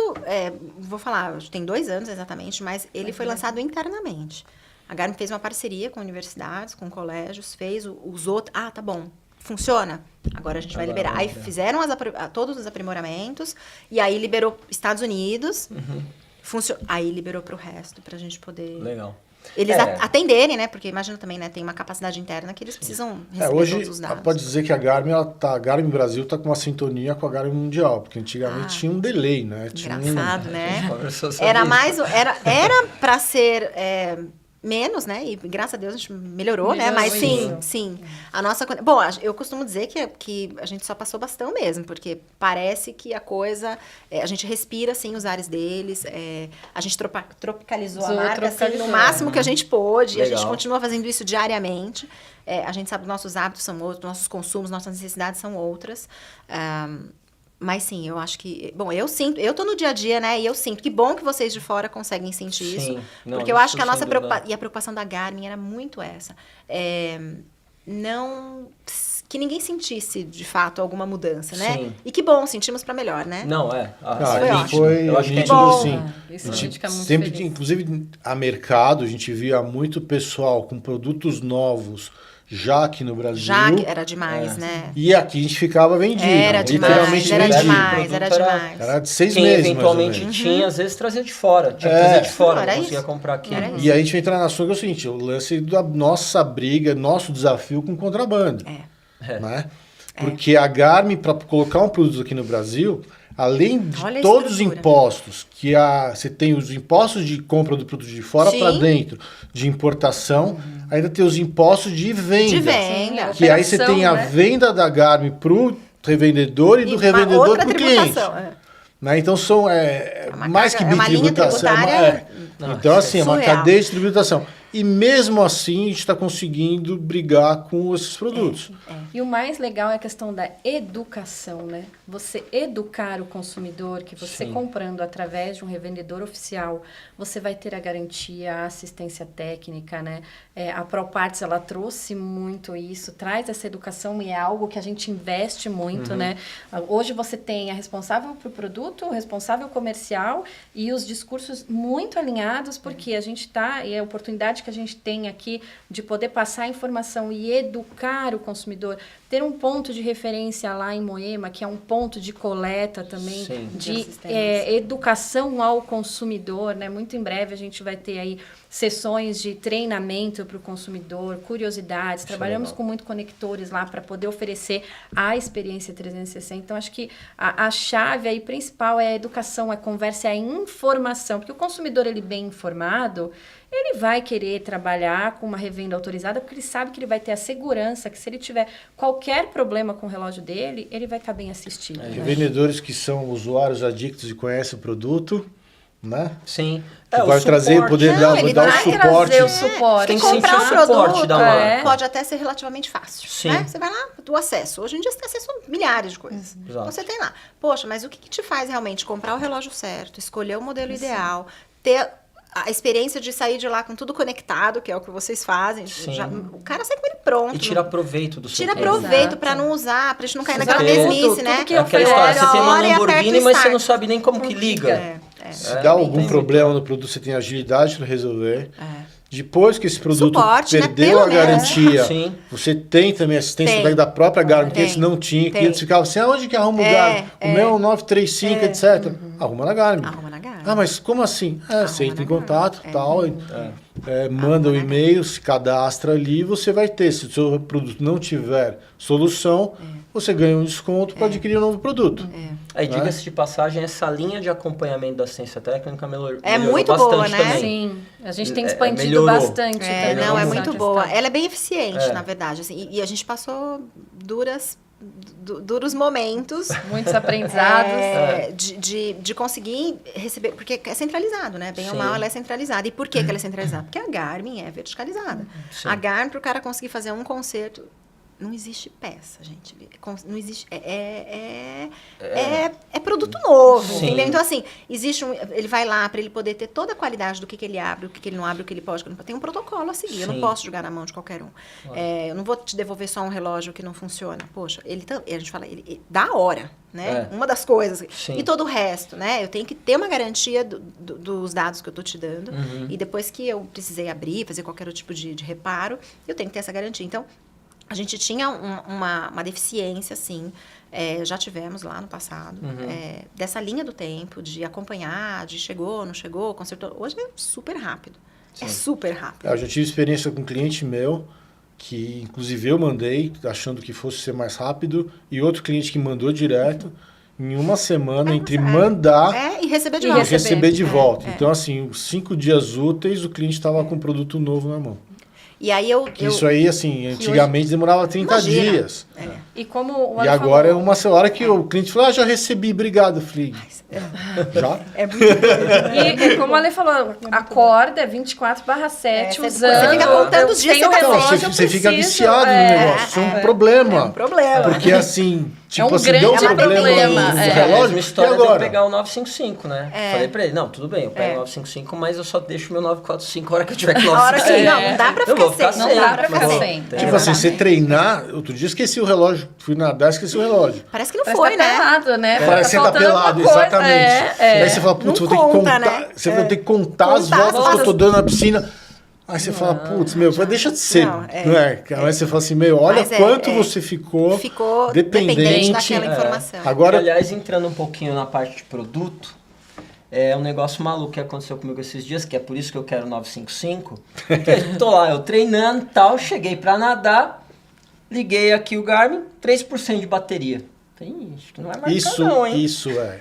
vou falar, tem 2 anos exatamente, mas ele foi lançado internamente. A Garmin fez uma parceria com universidades, com colégios, fez os outros. Ah, tá bom. Funciona? Agora a gente vai liberar. Aí fizeram todos os aprimoramentos e aí liberou Estados Unidos. Aí liberou para o resto, para a gente poder... Legal. Eles atenderem, né? Porque imagina também, né? Tem uma capacidade interna que eles precisam receber hoje, todos os dados. pode dizer que a Garmin Brasil está com uma sintonia com a Garmin Mundial, porque antigamente tinha um delay, né? Engraçado, né? Era mais... Era para ser... menos, né? E graças a Deus a gente melhorou, né? Mas sim. A nossa... Bom, eu costumo dizer que a gente só passou bastão mesmo, porque parece que a coisa... a gente respira, assim, os ares deles. A gente tropicalizou a marca, assim, no máximo que a gente pôde. E a gente continua fazendo isso diariamente. A gente sabe que nossos hábitos são outros, nossos consumos, nossas necessidades são outras. Mas sim, eu acho que... Bom, eu sinto... Eu tô no dia a dia, né? E eu sinto. Que bom que vocês de fora conseguem sentir isso. Porque eu acho que a nossa preocupação... E a preocupação da Garmin era muito essa. Não... Que ninguém sentisse, de fato, alguma mudança, né? Sim. E que bom, sentimos pra melhor, né? Não, foi ótimo. Eu acho que nítido, bom. assim. Isso a gente fica muito sempre, feliz. inclusive, a mercado, a gente via muito pessoal com produtos novos já aqui no Brasil. Já que era demais, né? E aqui a gente ficava vendido. Era demais, literalmente era vendido. demais, era demais. Era de 6 Quem meses, eventualmente mais ou menos. tinha, às vezes trazia de fora. Tinha que trazer de fora, Era não conseguia isso. comprar aqui. Era E aí a gente vai entrar na assunto que é o seguinte, o lance da nossa briga, nosso desafio com o contrabando. Né? Porque a Garmin, para colocar um produto aqui no Brasil, além de Olha a todos os estrutura. impostos, que você tem os impostos de compra do produto de fora para dentro, de importação, ainda tem os impostos de venda. De venda. Que aí você tem a venda da Garmin para o revendedor e do revendedor para o cliente. Né? Então são mais que bitributação. Então, assim, é uma surreal. cadeia de tributação. E mesmo assim, a gente está conseguindo brigar com esses produtos. E o mais legal é a questão da educação, né? Você educar o consumidor, que você comprando através de um revendedor oficial, você vai ter a garantia, a assistência técnica, né? A ProParts, ela trouxe muito isso, traz essa educação e é algo que a gente investe muito, né? Hoje você tem a responsável por produto, o responsável comercial e os discursos muito alinhados, porque a gente está, e a oportunidade que a gente tem aqui de poder passar informação e educar o consumidor, ter um ponto de referência lá em Moema, que é um ponto de coleta também, de educação ao consumidor, né? Muito em breve a gente vai ter aí sessões de treinamento para o consumidor, curiosidades, trabalhamos com muito conectores lá para poder oferecer a experiência 360. Então, acho que a chave aí principal é a educação, a conversa, é a informação, porque o consumidor, ele bem informado, ele vai querer trabalhar com uma revenda autorizada, porque ele sabe que ele vai ter a segurança que se ele tiver qualquer problema com o relógio dele, ele vai estar bem assistido. Vendedores que são usuários adictos e conhecem o produto, né? Sim. Que vai trazer, poder dar o suporte. Trazer o suporte. Tem que comprar um sentir o suporte produto da marca. pode até ser relativamente fácil. Sim. Né? Você vai lá, o acesso. Hoje em dia você tem acesso a milhares de coisas. Então você tem lá. Poxa, mas o que te faz realmente comprar o relógio certo, escolher o modelo ideal, ter a experiência de sair de lá com tudo conectado, que é o que vocês fazem. O cara sai com ele pronto. E tira proveito do seu Tira tempo. proveito para não usar, pra gente não cair naquela Porque mesmice, né? tudo que É aquela história, você tem uma hora e aperta Lamborghini, o mas você start. não sabe nem como que liga. Se dá algum problema no produto, você tem agilidade para resolver. Depois que esse produto Suporte, né? perdeu a Pelo menos. garantia, Sim. você tem também assistência Tem. da própria Garmin, que Tem. antes não tinha. Tem. Clientes ficavam assim, aonde que arruma o Garmin? O meu é o 935, etc. Arruma na Garmin. Arruma na Garmin. Ah, mas como assim? Você entra em contato e tal. manda o e-mail, se cadastra ali, você vai ter. Se o seu produto não tiver solução, você ganha um desconto para adquirir um novo produto. Aí, diga-se de passagem, essa linha de acompanhamento da assistência técnica melhorou muito bastante boa, né? também. Sim, a gente tem expandido melhorou. bastante. também Não, é essa muito questão. boa. Ela é bem eficiente, na verdade. Assim, e a gente passou duros momentos Muitos aprendizados. de conseguir receber, porque é centralizado, né? Bem ou Sim. mal, ela é centralizada. E por que ela é centralizada? Porque a Garmin é verticalizada. Sim. A Garmin, para o cara conseguir fazer um concerto, não existe peça, gente. Não existe. É produto novo, Sim. entendeu? Então, assim, existe ele vai lá para ele poder ter toda a qualidade do que ele abre, o que ele não abre, o que ele pode, o que ele não pode. Tem um protocolo a seguir. Eu não Sim. posso jogar na mão de qualquer um. Eu não vou te devolver só um relógio que não funciona. Poxa, a gente fala, ele dá hora, né? Uma das coisas. Sim. E todo o resto, né? Eu tenho que ter uma garantia dos dados que eu tô te dando. E depois que eu precisei abrir, fazer qualquer outro tipo de reparo, eu tenho que ter essa garantia. Então, a gente tinha uma deficiência, assim, já tivemos lá no passado, dessa linha do tempo, de acompanhar, de chegou, não chegou, consertou. Hoje é super rápido. Sim. É super rápido. Eu já tive experiência com um cliente meu, que inclusive eu mandei, achando que fosse ser mais rápido, e outro cliente que mandou direto, em uma semana, entre mandar E receber de E volta. e receber de volta. É. Então, assim, os 5 dias úteis, o cliente estava com um produto novo na mão. E aí Isso aí, assim, antigamente demorava 30 Imagina. dias. E como o E Ana agora falou, é uma hora que o cliente falou, já recebi, obrigado. Eu falei, já? É muito bom. E como a Ale falou, acorda 24/7 você usando. fica contando os dias Tem que o você tá relógio, Então, eu você fica preciso, viciado no negócio. Isso é um problema. É um problema. Porque assim, tipo um assim, deu um grande problema problema, no é. A relógio, mesma história e de eu agora? pegar o 955, né? Falei pra ele, não, tudo bem, eu pego o 955, mas eu só deixo o meu 945 a hora que eu tiver com o A hora que 955. não dá pra Eu vou ficar ficar sem. Não dá pra mas ficar vou- sem. tem- Tipo assim, você treinar, outro dia esqueci o relógio, fui nadar, esqueci o relógio. Parece que não Parece foi, que tá né? pelado, né? Parece que você tá faltando alguma pelado, coisa. exatamente. Aí você fala, putz, Não vou ter que conta, contar. né? Você vai ter que contar as Contar as voltas que eu tô voltas. dando na piscina. Aí você fala, putz, meu, deixa de ser. Não, Não é? Aí você fala assim, meu, olha Mas quanto você ficou dependente daquela É. informação. Agora, E, aliás, entrando um pouquinho na parte de produto, é um negócio maluco que aconteceu comigo esses dias, que é por isso que eu quero 955. Que tô lá, eu treinando e tal, cheguei pra nadar, liguei aqui o Garmin, 3% de bateria. Falei, acho que não vai marcar não, hein? isso é.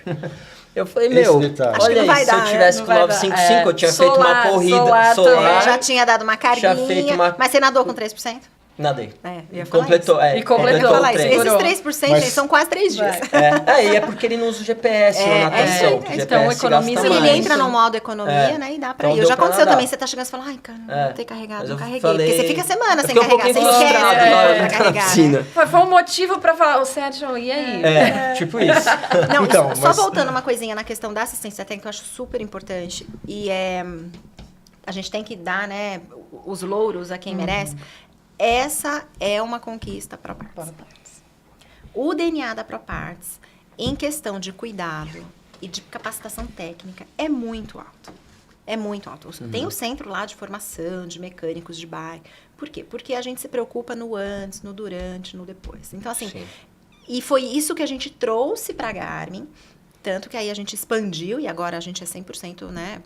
Eu falei, Esse meu, detalhe. Acho que olha não aí, vai se eu dar, tivesse não com vai dar. 955, eu tinha feito uma Solar corrida também. solar, Já tinha dado uma Já feito carguinha, uma- mas você nadou com 3%? nadei. Eu ia falar Completou, isso. E completou. Eu ia falar o isso. treino. Esses 3% Mas- gente, são quase 3 dias. E é porque ele não usa o GPS na natação. então que o GPS economiza gasta Ele mais. entra no modo economia, né? E dá pra Então ir. deu Já pra aconteceu nadar. também, você tá chegando e fala, ai, cara, não vou ter carregado, Mas não eu carreguei. falei- Porque você fica semana Eu sem fiquei um carregar, você pouquinho esquece frustrado de na hora de pra entrar na carregar, né? piscina. Foi um motivo pra falar, ô Sérgio, e aí? Tipo isso. Não, Então, só mas- voltando uma coisinha na questão da assistência técnica, que eu acho super importante. E a gente tem que dar, né, os louros a quem merece. Essa é uma conquista para ProParts. O DNA da ProParts, em questão de cuidado e de capacitação técnica, é muito alto. É muito alto. Tem o centro lá de formação de mecânicos de bike. Por quê? Porque a gente se preocupa no antes, no durante, no depois. Então, assim, Sim. e foi isso que a gente trouxe para a Garmin, tanto que aí a gente expandiu e agora a gente é 100%, né?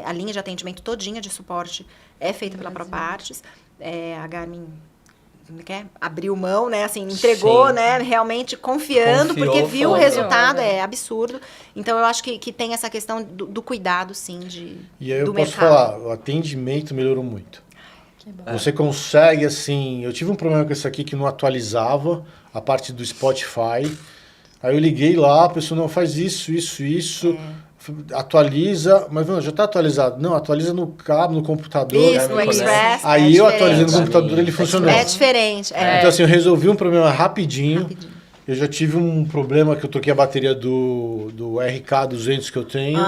A linha de atendimento todinha de suporte é feita pela ProParts. A Garmin abriu mão, né? Assim, entregou, Sim. né? Realmente confiando, Confiou, porque viu o falou. resultado, é absurdo. Então, eu acho que tem essa questão do cuidado, sim, E aí eu do posso mercado. falar, o atendimento melhorou muito. Você consegue, assim... Eu tive um problema com isso aqui que não atualizava a parte do Spotify. Aí eu liguei lá, a pessoa não faz isso. Atualiza, mas não, já está atualizado. Não, atualiza no cabo, no computador. Isso, no Aí Express. Aí eu é atualizei no diferente. computador, ele funcionou. É diferente. Então assim, eu resolvi um problema rapidinho. Eu já tive um problema que eu troquei a bateria do RK200 que eu tenho.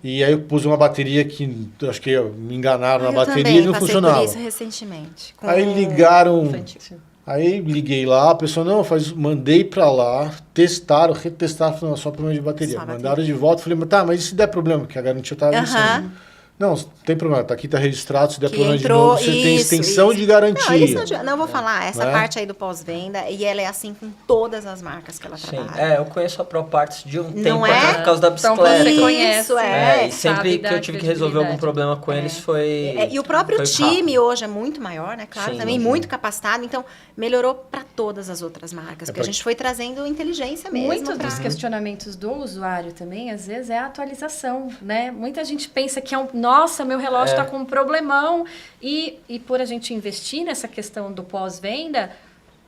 E aí eu pus uma bateria que acho que me enganaram na Eu bateria também e não passei funcionava. por isso recentemente. Aí ligaram, Infantil. aí liguei lá, a pessoa, não, mandei pra lá, testaram, retestaram, falei, não, só problema de bateria. Só bateria. Mandaram de volta, falei, tá, mas e se der problema? Porque a garantia tava vencendo. Não, não tem problema, aqui tá registrado, se der Que problema de entrou, novo, você tem isso, extensão isso. de garantia. Não, eu vou falar, essa Né? parte aí do pós-venda, e ela é assim com todas as marcas que ela Sim, trabalha. eu conheço a ProParts de um Não tempo é? atrás por causa da Então bicicleta. você Isso, conhece, é. E sempre sabe que da eu tive que resolver algum credibilidade. problema com eles foi. E o próprio foi time rápido. hoje é muito maior, né? Claro, Sim, também imagino. muito capacitado, então melhorou para todas as outras marcas, porque a gente foi trazendo inteligência mesmo. Muitos pra- dos questionamentos do usuário também, às vezes, é a atualização, né? Muita gente pensa que nossa, meu relógio está com um problemão. E por a gente investir nessa questão do pós-venda,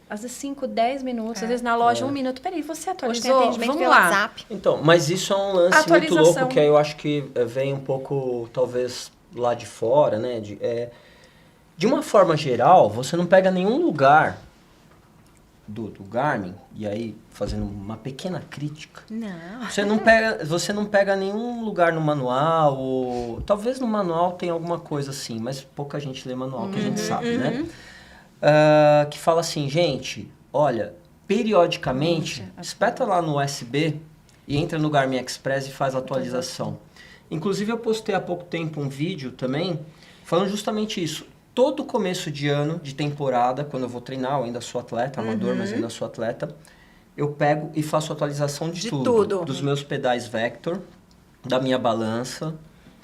às vezes 5, 10 minutos, às vezes na loja 1 minuto. Peraí, você Hoje tem atualizou? atendimento Vamos pelo lá. WhatsApp. Então, mas isso é um lance muito Atualização. louco, que aí eu acho que vem um pouco, talvez, lá de fora, né? De uma forma geral, você não pega nenhum lugar do Garmin, e aí fazendo uma pequena crítica, Não. você não pega nenhum lugar no manual, ou talvez no manual tenha alguma coisa assim, mas pouca gente lê manual, que a gente sabe, né? Que fala assim, gente, olha, periodicamente, espeta lá no USB e entra no Garmin Express e faz a atualização. Inclusive eu postei há pouco tempo um vídeo também, falando justamente isso. Todo começo de ano, de temporada, quando eu vou treinar, eu ainda sou atleta, amador, mas ainda sou atleta, eu pego e faço atualização de tudo. Dos meus pedais Vector, da minha balança,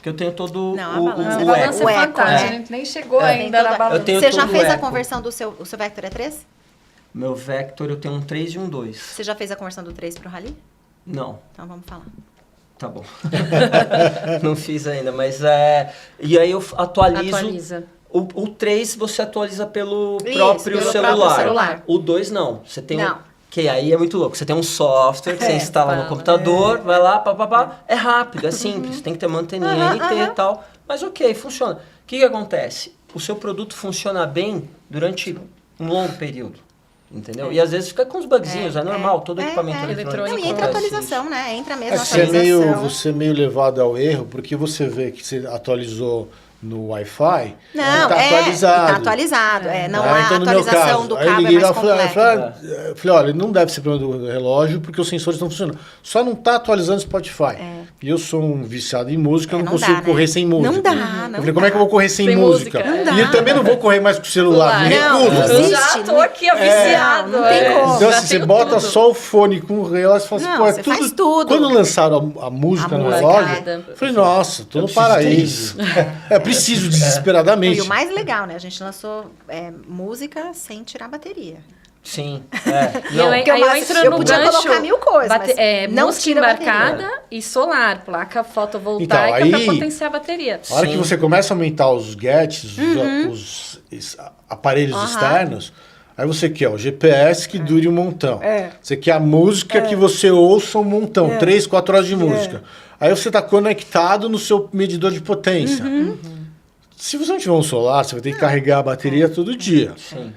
que eu tenho todo Não, a o balança- A o balança eco. é eco, fantástica, né? a gente nem chegou Tem ainda toda- na balança. Eu tenho Você já todo fez a eco. conversão do seu Vector é 3? Meu Vector eu tenho um 3 e um 2. Você já fez a conversão do 3 pro Rally? Não. Então vamos falar. Tá bom. Não fiz ainda, mas e aí eu Atualiza. O 3 você atualiza pelo Isso, próprio pelo celular. próprio celular. O 2 não. Você tem Não. que aí é muito louco. Você tem um software que você instala no fala. computador, vai lá, papapá. É rápido, é simples. Tem que ter manteninha NT e tal. Mas ok, funciona. O que acontece? O seu produto funciona bem durante um longo período. Entendeu? E às vezes fica com uns bugzinhos, é normal, todo equipamento eletrônico. Não, e entra acontece atualização, né? Entra mesmo a Você é, atualização. você é meio levado ao erro, porque você vê que você atualizou no Wi-Fi, Não, tá atualizado. tá atualizado. Não Ah, há então, no meu atualização caso, do aí eu cabo, é liguei mais lá e falei, completo. falei, olha, não deve ser problema do relógio, porque os sensores estão funcionando. Só não está atualizando o Spotify. E eu sou um viciado em música, eu não consigo dá, correr né? sem música. Não dá, Eu não falei, como é que eu vou correr sem Sem música? música. Não dá. E eu também não vou correr mais com o celular, me Não, recuso. não Eu existe, já tô aqui, ó, viciado. não tem como. Então, Já assim, você tenho bota tudo. só o fone com o relógio e fala assim, Não, pô, é você faz tudo. Quando lançaram a música A no música, relógio, é. eu falei, nossa, tô no preciso ter paraíso. Preciso desesperadamente. E o mais legal, né? A gente lançou música sem tirar bateria. Sim. E eu, aí Porque eu entro eu no podia gancho, colocar 1000 coisas, mas não música tira a bateria. embarcada e solar, placa fotovoltaica Então, aí- para potenciar a bateria. A hora Sim. que você começa a aumentar os gadgets, os aparelhos externos, aí você quer o GPS que dure um montão. Você quer a música que você ouça um montão, 3, 4 horas de música. Aí você está conectado no seu medidor de potência. Se você não tiver um solar, você vai ter que carregar a bateria todo dia. Sim.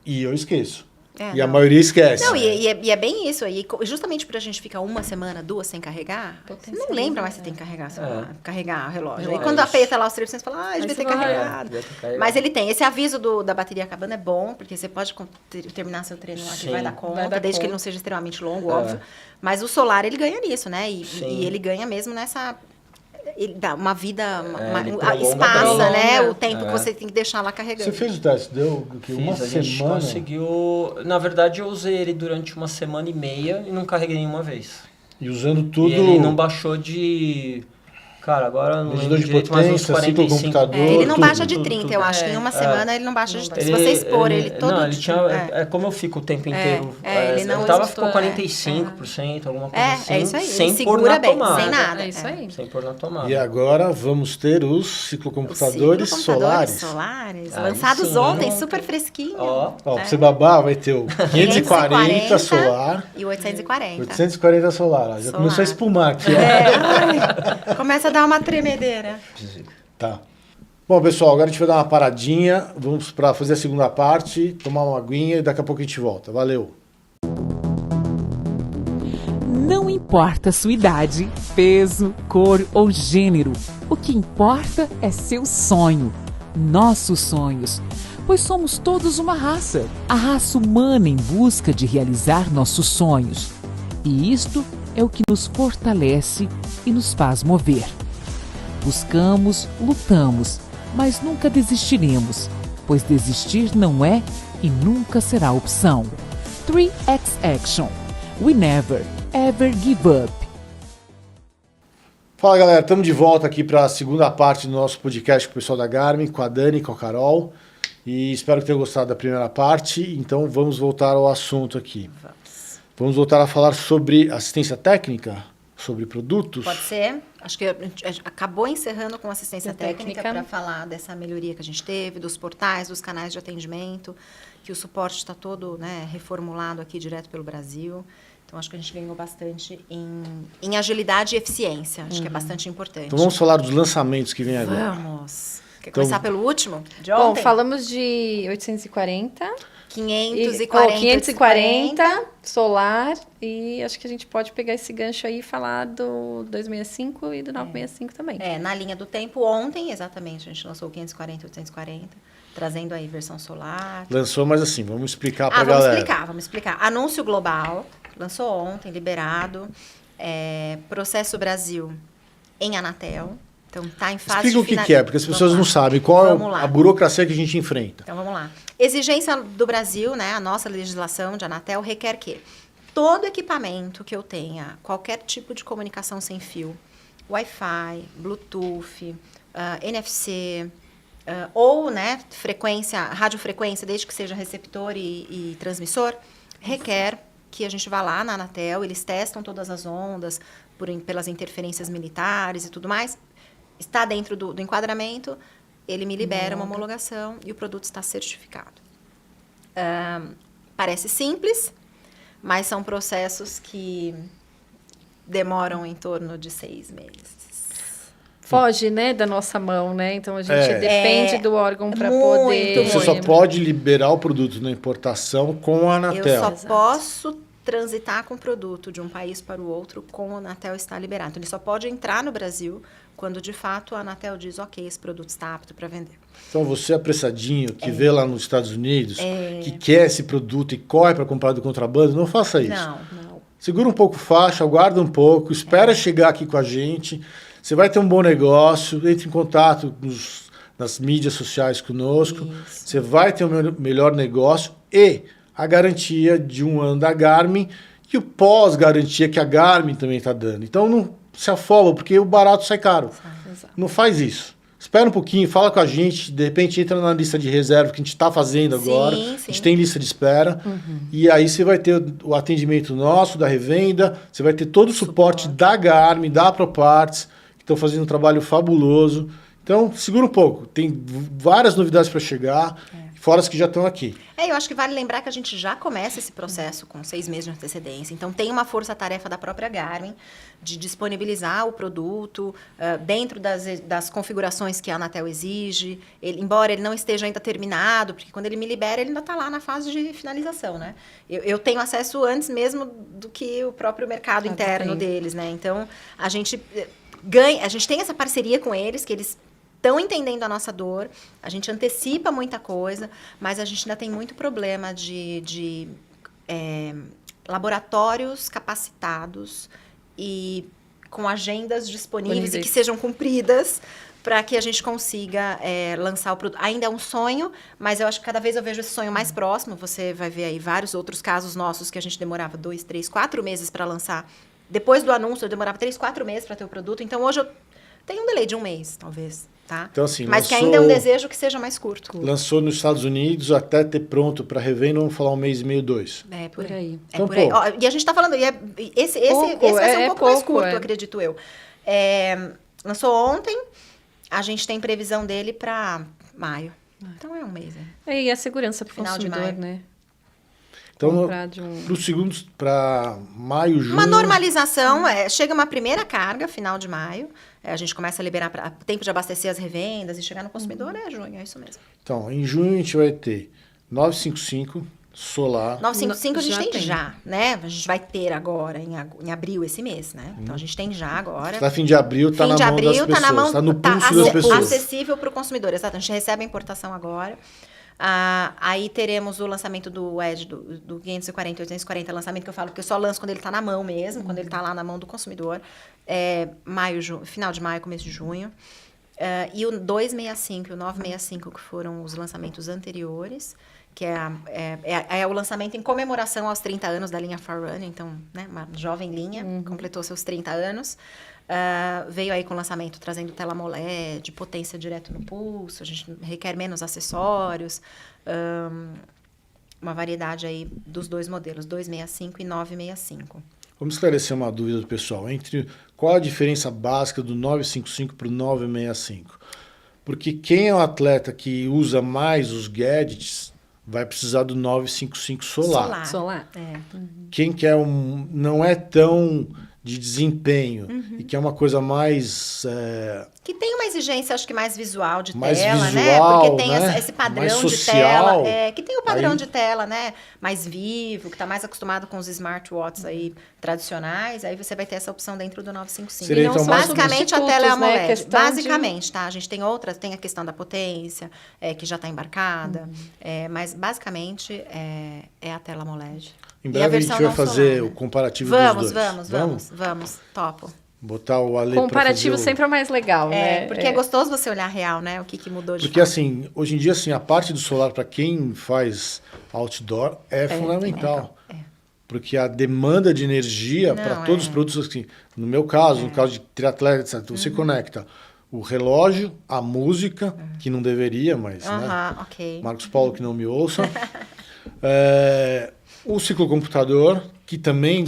E eu esqueço. É, E a não. maioria esquece. Não, e é bem isso aí. Justamente por a gente ficar 1 semana, 2 sem carregar, você não lembra mais que você tem que carregar celular, carregar o relógio. Aí quando aperta lá os 300, você fala, devia você ter vai- carregado. devia ter carregado. Mas ele tem. Esse aviso da bateria acabando é bom, porque você pode terminar seu treino lá que Sim. vai dar conta, Vai dar desde que ele conta. não seja extremamente longo, óbvio. Mas o solar, ele ganha nisso, né? Sim. E ele ganha mesmo nessa... Ele dá uma vida, ele prolonga espaça, bem. né? Prolonga. O tempo que você tem que deixar lá carregando. Você fez o teste, deu que uma Fiz, a gente semana. conseguiu... Na verdade, eu usei ele durante uma semana e meia e não carreguei nenhuma vez. E usando tudo. E ele não baixou de... Cara, agora não Medidor lembro de direito, mas uns potência, 45. computador. Ele não tudo, baixa de tudo, 30, tudo. eu acho. Que em uma semana ele não baixa de 30. Se você expor ele todo Não, ele dia. tinha... Como eu fico o tempo inteiro... ele não tava, usa ficou tudo, 45%, alguma coisa assim. É isso aí. Sem Ele pôr segura na bem, tomada. sem nada. É isso aí. Sem pôr na tomada. E agora vamos ter os ciclocomputadores Ciclocomputadores solares. Aí lançados sim. ontem, super fresquinho. Ó, Ó, pra você babar, vai ter o 540 solar, E 840. 840 solar. Ó, já Solar. começou a espumar aqui, ó. Começa a dar uma tremedeira. Tá. Bom, pessoal, agora a gente vai dar uma paradinha. Vamos para fazer a segunda parte, tomar uma aguinha e daqui a pouco a gente volta. Valeu! Não importa sua idade, peso, cor ou gênero. O que importa é seu sonho. Nossos sonhos. Pois somos todos uma raça. A raça humana em busca de realizar nossos sonhos. E isto é o que nos fortalece e nos faz mover. Buscamos, lutamos, mas nunca desistiremos, pois desistir não é e nunca será opção. 3X Action. We never, ever give up. Fala galera, estamos de volta aqui para a segunda parte do nosso podcast com o pessoal da Garmin, com a Dani, com a Carol. E espero que tenham gostado da primeira parte, então vamos voltar ao assunto aqui. Vamos voltar a falar sobre assistência técnica, sobre produtos. Pode ser. Acho que a gente acabou encerrando com assistência técnica técnica. para falar dessa melhoria que a gente teve, dos portais, dos canais de atendimento, que o suporte está todo, né, reformulado aqui direto pelo Brasil. Então, acho que a gente ganhou bastante em agilidade e eficiência. Acho que é bastante importante. Então vamos falar dos lançamentos que vem agora. Vamos. Quer Então- começar pelo último? De Bom, ontem? falamos de 840. 540, 540, solar, e acho que a gente pode pegar esse gancho aí e falar do 265 e do 965 também. Na linha do tempo, ontem, exatamente, a gente lançou o 540 e 840, trazendo aí versão solar. Lançou, mas assim, vamos explicar para a Vamos galera. vamos explicar. Anúncio global, lançou ontem, liberado. Processo Brasil em Anatel. Então, está em fase Explica o de que é, porque as pessoas não sabem qual Vamos é lá. a burocracia que a gente enfrenta. Então, vamos lá. Exigência do Brasil, né? A nossa legislação de Anatel requer que todo equipamento que eu tenha, qualquer tipo de comunicação sem fio, Wi-Fi, Bluetooth, NFC, ou, né, radiofrequência, desde que seja receptor e transmissor, requer que a gente vá lá na Anatel, eles testam todas as ondas pelas interferências militares e tudo mais, está dentro do enquadramento, ele me libera uma homologação e o produto está certificado. Parece simples, mas são processos que demoram em torno de 6 meses. Foge, né, da nossa mão, né? Então a gente É. depende do órgão para muito, poder. Você só pode liberar o produto na importação com a Anatel. Eu só posso transitar com o produto de um país para o outro com a Anatel está liberado. Então, ele só pode entrar no Brasil quando, de fato, a Anatel diz, ok, esse produto está apto para vender. Então você apressadinho, que vê lá nos Estados Unidos, que quer esse produto e corre para comprar do contrabando, não faça isso. Não. Segura um pouco faixa, aguarda um pouco, espera chegar aqui com a gente. Você vai ter um bom negócio, entre em contato nas mídias sociais conosco. Isso. Você vai ter um melhor negócio e a garantia de 1 ano da Garmin e o pós-garantia que a Garmin também está dando. Então não se afoba, porque o barato sai caro. Exato. Não faz isso. Espera um pouquinho, fala com a gente, de repente entra na lista de reserva que a gente está fazendo agora. Sim. A gente tem lista de espera. E aí você vai ter o atendimento nosso, da revenda, você vai ter todo o suporte da Garmin, da ProParts, que estão fazendo um trabalho fabuloso. Então, segura um pouco. Tem várias novidades para chegar, fora as que já estão aqui. Eu acho que vale lembrar que a gente já começa esse processo com 6 meses de antecedência. Então, tem uma força-tarefa da própria Garmin de disponibilizar o produto dentro das configurações que a Anatel exige. Embora ele não esteja ainda terminado, porque quando ele me libera, ele ainda está lá na fase de finalização, né? Eu tenho acesso antes mesmo do que o próprio mercado interno deles, né? Então, a gente tem essa parceria com eles, que eles estão entendendo a nossa dor, a gente antecipa muita coisa, mas a gente ainda tem muito problema de laboratórios capacitados e com agendas disponíveis e que sejam cumpridas para que a gente consiga lançar o produto. Ainda é um sonho, mas eu acho que cada vez eu vejo esse sonho mais próximo. Você vai ver aí vários outros casos nossos que a gente demorava 2, 3, 4 meses para lançar. Depois do anúncio, eu demorava 3, 4 meses para ter o produto. Então, hoje eu tenho um delay de 1 mês, talvez. Tá? Então, assim, mas que ainda é um desejo que seja mais curto. Lançou nos Estados Unidos, até ter pronto para revenda, vamos falar 1 mês e meio, 2. É por aí. É Então, por aí. pô. Ó, e a gente está falando, esse vai ser um pouco mais curto, acredito eu. Lançou ontem, a gente tem previsão dele para maio. Então é 1 mês. E a segurança para o Final de consumidor, maio. né? Então, para maio, junho... Uma normalização, chega uma primeira carga, final de maio, a gente começa a liberar tempo de abastecer as revendas e chegar no consumidor, junho, é isso mesmo. Então, em junho a gente vai ter 955, solar. 955 a gente Já tem tem. já, né? A gente vai ter agora, em abril, esse mês, né? Então, a gente tem já agora. Até fim de abril está na mão das pessoas, está no pulso das pessoas. Acessível para o consumidor, exato. A gente recebe a importação agora. Aí teremos o lançamento do Edge, do 540 e 840, lançamento que eu falo que eu só lanço quando ele está na mão mesmo, quando ele está lá na mão do consumidor. Final de maio, começo de junho. E o 265 e o 965, que foram os lançamentos anteriores, que é o lançamento em comemoração aos 30 anos da linha Forerunner, então, né, uma jovem linha, completou seus 30 anos. Veio aí com o lançamento trazendo tela AMOLED, potência direto no pulso, a gente requer menos acessórios, uma variedade aí dos dois modelos, 265 e 965. Vamos esclarecer uma dúvida do pessoal. Qual a diferença básica do 955 para o 965? Porque quem é um atleta que usa mais os gadgets vai precisar do 955 solar. Quem quer não é tão de desempenho e que é uma coisa mais... Que tem uma exigência, acho que mais visual de mais tela, visual, né? Porque tem né? esse padrão mais de social. tela. Que tem o padrão Aí... de tela, né? Mais vivo, que está mais acostumado com os smartwatches aí tradicionais. Aí você vai ter essa opção dentro do 955. Seria, então, basicamente a tela é AMOLED. Né? Basicamente, tá? A gente tem outras, tem a questão da potência, que já está embarcada. Mas basicamente é a tela AMOLED. Em breve a gente vai fazer o comparativo dos dois. Vamos, topo. Botar o Ale comparativo pra fazer sempre é mais legal, né? Porque é gostoso você olhar real, né? O que mudou de Porque assim, hoje em dia, assim, a parte do solar para quem faz outdoor é fundamental. Porque a demanda de energia para todos os produtos, assim, no meu caso, no caso de triatleta, etc., você conecta o relógio, a música, que não deveria, mas, né? Ok. Marcos Paulo que não me ouça. O ciclocomputador, que também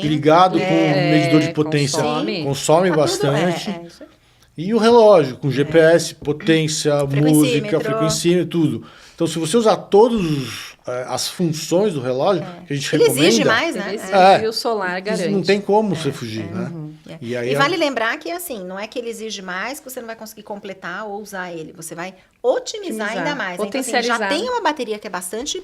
ligado com o medidor de potência, consome bastante. Isso aí. E o relógio, com GPS, potência, música, frequencímetro, tudo. Então, se você usar todas as funções do relógio, que a gente recomenda... Ele exige mais, né? E o solar garante. Não tem como você fugir, né? E vale lembrar que, assim, não é que ele exige mais que você não vai conseguir completar ou usar ele. Você vai otimizar ainda mais. Potencializar. Então, assim, já tem uma bateria que é bastante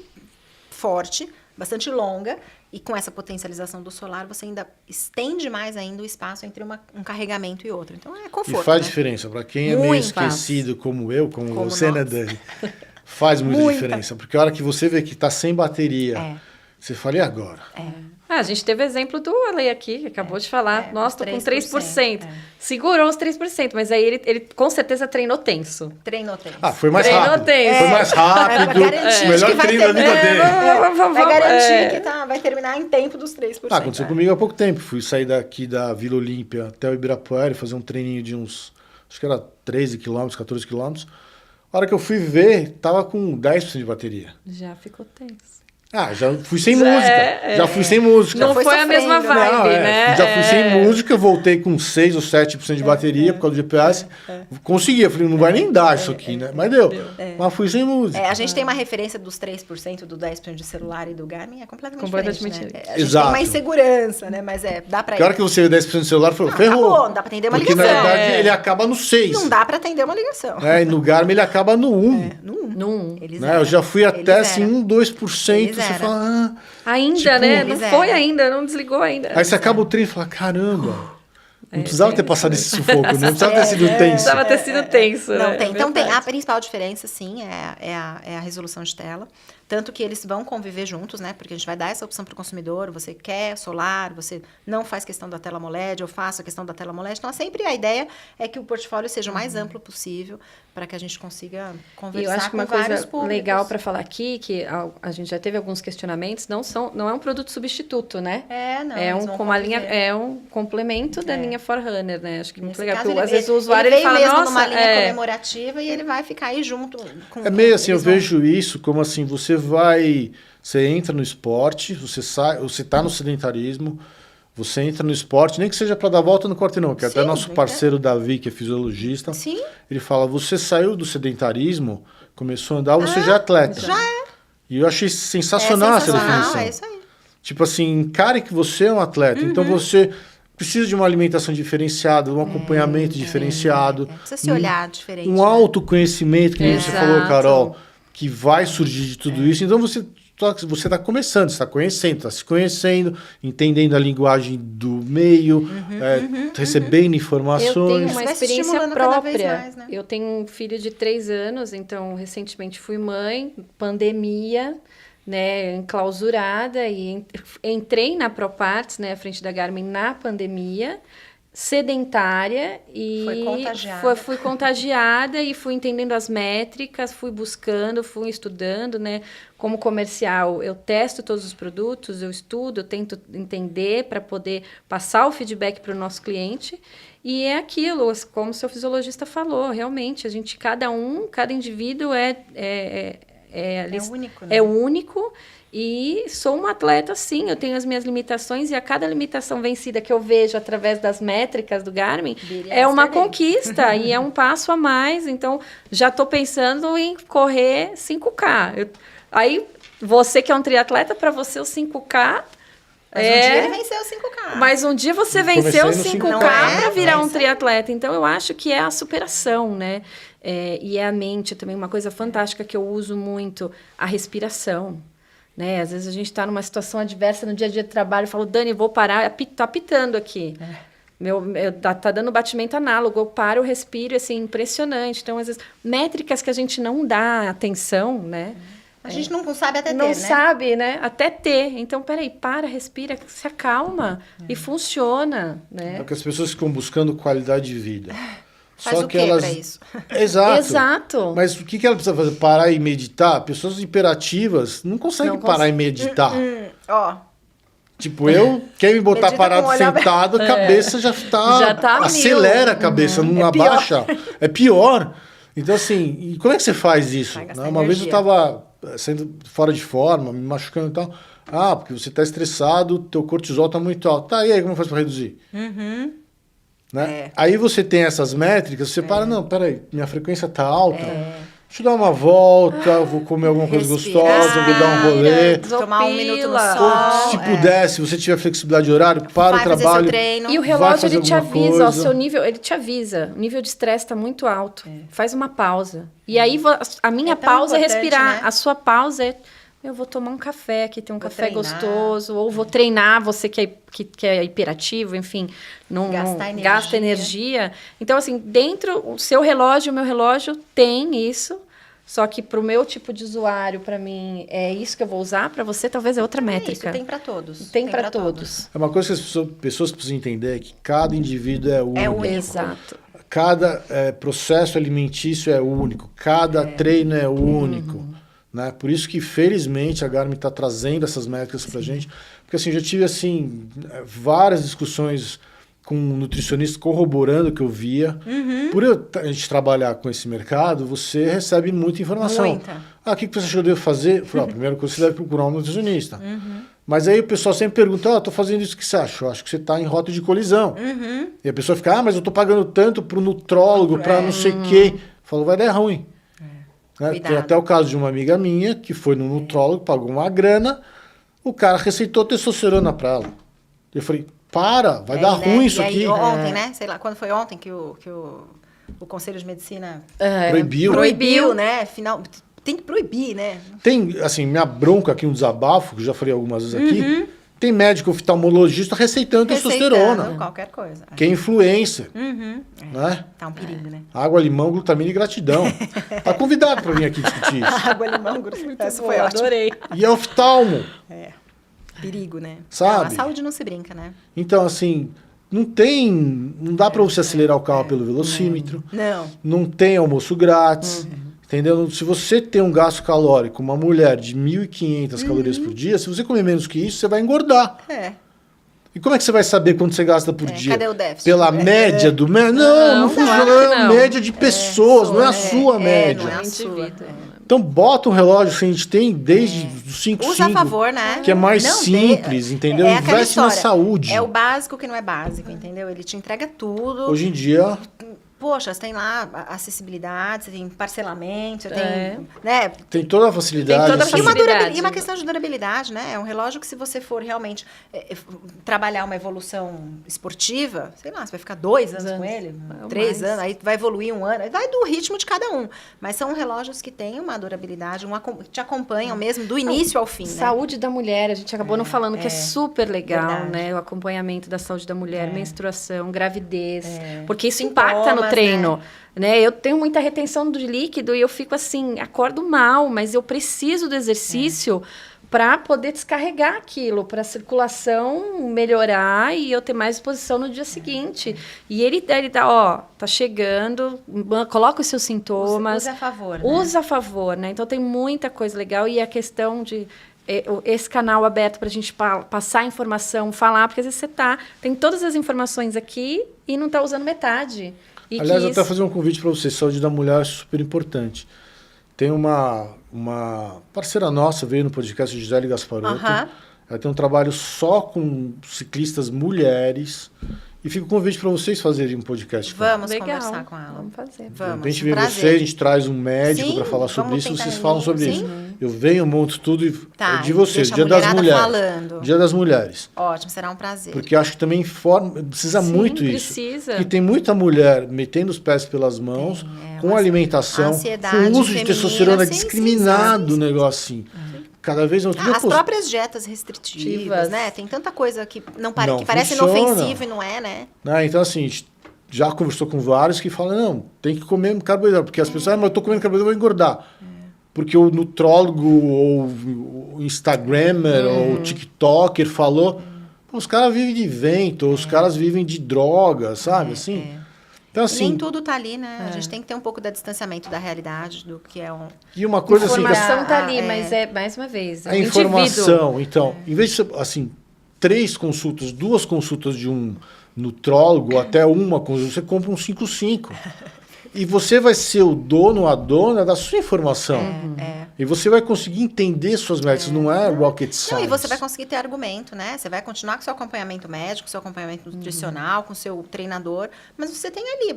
forte, bastante longa, e com essa potencialização do solar, você ainda estende mais ainda o espaço entre um carregamento e outro. Então, é conforto, E faz diferença. Para quem é meio esquecido como eu, como você, né, Dani? Faz muita diferença. Porque a hora que você vê que está sem bateria, você fala, e agora? A gente teve exemplo do Ale aqui, que acabou de falar. Nossa, tô com 3%. Segurou os 3%, mas aí ele com certeza treinou tenso. Treinou tenso. Foi mais rápido. Tenso. Foi mais rápido. O melhor treino da vida dele. Vai garantir que vai terminar em tempo dos 3%. Aconteceu comigo há pouco tempo. Fui sair daqui da Vila Olímpia até o Ibirapuera e fazer um treininho de uns, acho que era 13 quilômetros, 14 quilômetros. A hora que eu fui ver, tava com 10% de bateria. Já ficou tenso. Já fui sem música. Já fui sem música. Não foi a mesma vibe, né? Já fui sem música, voltei com 6 ou 7% de bateria por causa do GPS. Consegui. Eu falei, não vai nem dar isso aqui, né? Mas deu. Mas fui sem música. A gente tem uma referência dos 3%, do 10% de celular e do Garmin, é completamente diferente, né? A gente Exato. tem uma insegurança, né? Mas dá pra ir. Que hora que você vê 10% do celular, falou, ferrou. Acabou, não dá pra atender uma ligação. Porque, na verdade, ele acaba no 6. Não dá pra atender uma ligação. E no Garmin, ele acaba no 1. No 1. Eu já fui até, assim, 1, 2%. Você fala... Ainda, né? Não foi ainda, não desligou ainda. Aí você acaba o treino e fala, caramba... Não precisava ter passado esse sufoco, não precisava ter sido tenso. Precisava ter sido tenso. Não tem. Então, a principal diferença, sim, é a resolução de tela. Tanto que eles vão conviver juntos, né? Porque a gente vai dar essa opção para o consumidor. Você quer solar, você não faz questão da tela AMOLED, eu faço a questão da tela AMOLED. Então, sempre a ideia é que o portfólio seja o mais amplo possível para que a gente consiga conversar com vários públicos. Eu acho que uma coisa legal para falar aqui, que a gente já teve alguns questionamentos, não é um produto substituto, né? É um complemento da linha Forerunner, né? Acho que é muito legal. Porque às vezes o usuário ele fala, mesmo nossa, numa linha comemorativa e ele vai ficar aí junto com... É meio assim, eu vejo isso como assim, você entra no esporte, você tá no sedentarismo, você entra no esporte, nem que seja para dar volta no quarteirão, que até nosso parceiro Davi, que é fisiologista, ele fala, você saiu do sedentarismo, começou a andar, você já é atleta. Já é. E eu achei sensacional essa definição. É isso aí. Tipo assim, encare que você é um atleta, então você precisa de uma alimentação diferenciada, um acompanhamento diferenciado. Precisa se olhar diferente. Um autoconhecimento, que nem você falou, Carol, que vai surgir de tudo isso. Então, você está começando, você está conhecendo, está se conhecendo, entendendo a linguagem do meio, recebendo informações. Eu tenho uma Vai se experiência estimulando cada vez própria. mais, né? Eu tenho um filho de 3 anos, então recentemente fui mãe, pandemia, né, enclausurada, e entrei na ProParts, né, à frente da Garmin na pandemia, sedentária, e Foi contagiada. fui contagiada e fui entendendo as métricas, fui buscando, fui estudando, né? Como comercial, eu testo todos os produtos, eu estudo, eu tento entender para poder passar o feedback para o nosso cliente. E é aquilo, como o seu fisiologista falou, realmente, cada indivíduo é único, né? É único. E sou uma atleta, sim, eu tenho as minhas limitações, e a cada limitação vencida que eu vejo através das métricas do Garmin é uma conquista e é um passo a mais. Então, já estou pensando em correr 5K. Aí, você que é um triatleta, para você o 5K... Mas um dia ele venceu o 5K. Mas um dia você Comecei venceu o no 5K 5K. para virar um isso aí. triatleta. Então, eu acho que é a superação, né? E é a mente também, uma coisa fantástica que eu uso muito, a respiração. Né? Às vezes a gente está numa situação adversa no dia a dia de trabalho, eu falo, Dani, vou parar, tá apitando aqui. Tá dando batimento análogo, eu paro, eu respiro, assim, impressionante. Então, às vezes, métricas que a gente não dá atenção, né? A gente não sabe até ter, Não né? sabe, né? Até ter. Então, peraí, respira, se acalma e funciona, né? Porque as pessoas ficam buscando qualidade de vida. Faz Só o que quê elas... pra isso? Exato. Exato. Mas o que ela precisa fazer? Parar e meditar? Pessoas hiperativas não conseguem Não parar e meditar. Ó, Tipo, eu, quer me botar Medita parado com o olho aberto. sentado, a cabeça já tá... Já tá mil. acelera a cabeça, não É pior. abaixa. É pior. Então, assim, e como é que você faz isso? Vai gastar Né? Uma vez eu energia. estava sendo fora de forma, me machucando e tal. Ah, porque você está estressado, teu cortisol está muito alto. Tá, e aí, como faz para reduzir? Né? É. Aí você tem essas métricas, você para, não, peraí, minha frequência tá alta, deixa eu dar uma volta, vou comer alguma coisa Respirar, gostosa, vou dar um rolê. tomar um minuto no Desopila. sol. Se puder, se você tiver flexibilidade de horário, para Vai o fazer seu trabalho. treino. E o Vai relógio, fazer ele te alguma avisa, ó, coisa. seu nível, ele te avisa. O nível de estresse está muito alto. Faz uma pausa. E aí, a minha É tão pausa é importante, respirar. né? A sua pausa é... Eu vou tomar um café, aqui tem um café treinar. gostoso. Ou vou treinar, você que é hiperativo, enfim. Não gasta energia. Então, assim, dentro, o seu relógio, o meu relógio tem isso. Só que para o meu tipo de usuário, para mim, é isso que eu vou usar. Para você, talvez é outra métrica. Isso, tem para todos. Tem para todos. É uma coisa que as pessoas precisam entender, é que cada indivíduo é único. É único. Exato. Cada processo alimentício é único. Cada treino é único. Né? Por isso que, felizmente, a Garmin está trazendo essas métricas para a gente. Porque assim, eu já tive assim, várias discussões com nutricionistas corroborando o que eu via. Por a gente trabalhar com esse mercado, você recebe muita informação. Muita. Ah, o que você acha que eu devo fazer? Eu falei, a primeira coisa, você deve procurar um nutricionista. Mas aí o pessoal sempre pergunta, estou fazendo isso, o que você acha? Eu acho que você está em rota de colisão. E a pessoa fica, mas eu estou pagando tanto para o nutrólogo, para não sei o quê. Falou, vai dar ruim. Né? Tem até o caso de uma amiga minha, que foi no nutrólogo, pagou uma grana, o cara receitou testosterona para ela. Eu falei, vai dar né? ruim isso E aí, aqui. Ontem, né? Sei lá, quando foi ontem que o Conselho de Medicina Proibiu. né? Tem que proibir, né? Tem, assim, minha bronca aqui, um desabafo, que eu já falei algumas vezes aqui, tem médico oftalmologista receitando testosterona. Qualquer coisa. Que é influencer. Né? Tá um perigo, né? Água, limão, glutamina e gratidão. Tá convidado para vir aqui discutir isso. Água, limão, essa Pô, foi ótima. adorei. E é oftalmo. Perigo, né? Sabe? Não, a saúde não se brinca, né? Então, assim, não dá para você acelerar o carro pelo velocímetro. Não. Não tem almoço grátis. Entendeu? Se você tem um gasto calórico, uma mulher de 1.500 calorias por dia, se você comer menos que isso, você vai engordar. E como é que você vai saber quanto você gasta por dia? Cadê o déficit? Pela média do... Não funciona. claro que É a não. média de pessoas, não é a sua média. Não é a Indivíduo. sua. Então, bota um relógio que a gente tem desde os 5 Usa a favor, né? que é mais Não, simples, entendeu? É aquela Investe na história. saúde. É o básico que não é básico, entendeu? Ele te entrega tudo. Hoje em dia, poxa, você tem lá acessibilidade, você tem parcelamento, você tem, né? Tem toda a facilidade. Tem toda a assim. facilidade. E uma questão de durabilidade, né? É um relógio que se você for realmente trabalhar uma evolução esportiva, sei lá, você vai ficar 2 anos com ele, 3 anos, aí vai evoluir 1 ano, vai do ritmo de cada um. Mas são relógios que têm uma durabilidade, te acompanham mesmo do início ao fim, né? Saúde da mulher, a gente acabou não falando que é super legal, verdade. né? O acompanhamento da saúde da mulher, menstruação, gravidez, porque isso Sintomas, impacta no treino. Né? Eu tenho muita retenção de líquido e eu fico assim, acordo mal, mas eu preciso do exercício para poder descarregar aquilo, para a circulação melhorar e eu ter mais disposição no dia seguinte. E ele tá chegando, coloca os seus sintomas. Use a favor, né? Usa a favor, né? Então tem muita coisa legal e a questão de esse canal aberto para a gente passar informação, falar, porque às vezes tem todas as informações aqui e não está usando metade. E Aliás, eu até fazer um convite para vocês, saúde da mulher é super importante. Tem uma parceira nossa, veio no podcast, Gisele Gasparotto. Ela tem um trabalho só com ciclistas mulheres. E fica o convite para vocês fazerem um podcast. Vamos conversar com ela. Vamos fazer. Vamos. A gente vê vocês, a gente traz um médico para falar sobre isso, vocês falam sobre isso. Eu venho, monto tudo e é de vocês. Dia das Mulheres. Falando. Dia das Mulheres. Ótimo, será um prazer. Porque acho que também precisa muito isso. Precisa. Porque tem muita mulher metendo os pés pelas mãos, com alimentação, com uso de testosterona discriminado, o negócio assim. Cada vez as próprias dietas restritivas, né? Tem tanta coisa que que parece inofensivo e não é, né? Então, assim, já conversou com vários que falam, não, tem que comer carboidrato. Porque as pessoas, mas eu tô comendo carboidrato, eu vou engordar. Porque o nutrólogo, ou o Instagrammer, ou o TikToker falou, os caras vivem de vento, os caras vivem de droga, sabe? Assim. Então, assim, nem tudo tá ali, né? A gente tem que ter um pouco de distanciamento da realidade, do que é um... E uma coisa assim... A informação tá ali, mas mais uma vez, a informação, então, em vez de ser, assim, 3 consultas, 2 consultas de um nutrólogo, até uma consulta, você compra um 5. E você vai ser o dono, a dona da sua informação. E você vai conseguir entender suas métricas, não é rocket science. Não, e você vai conseguir ter argumento, né? Você vai continuar com seu acompanhamento médico, seu acompanhamento nutricional, com seu treinador, mas você tem ali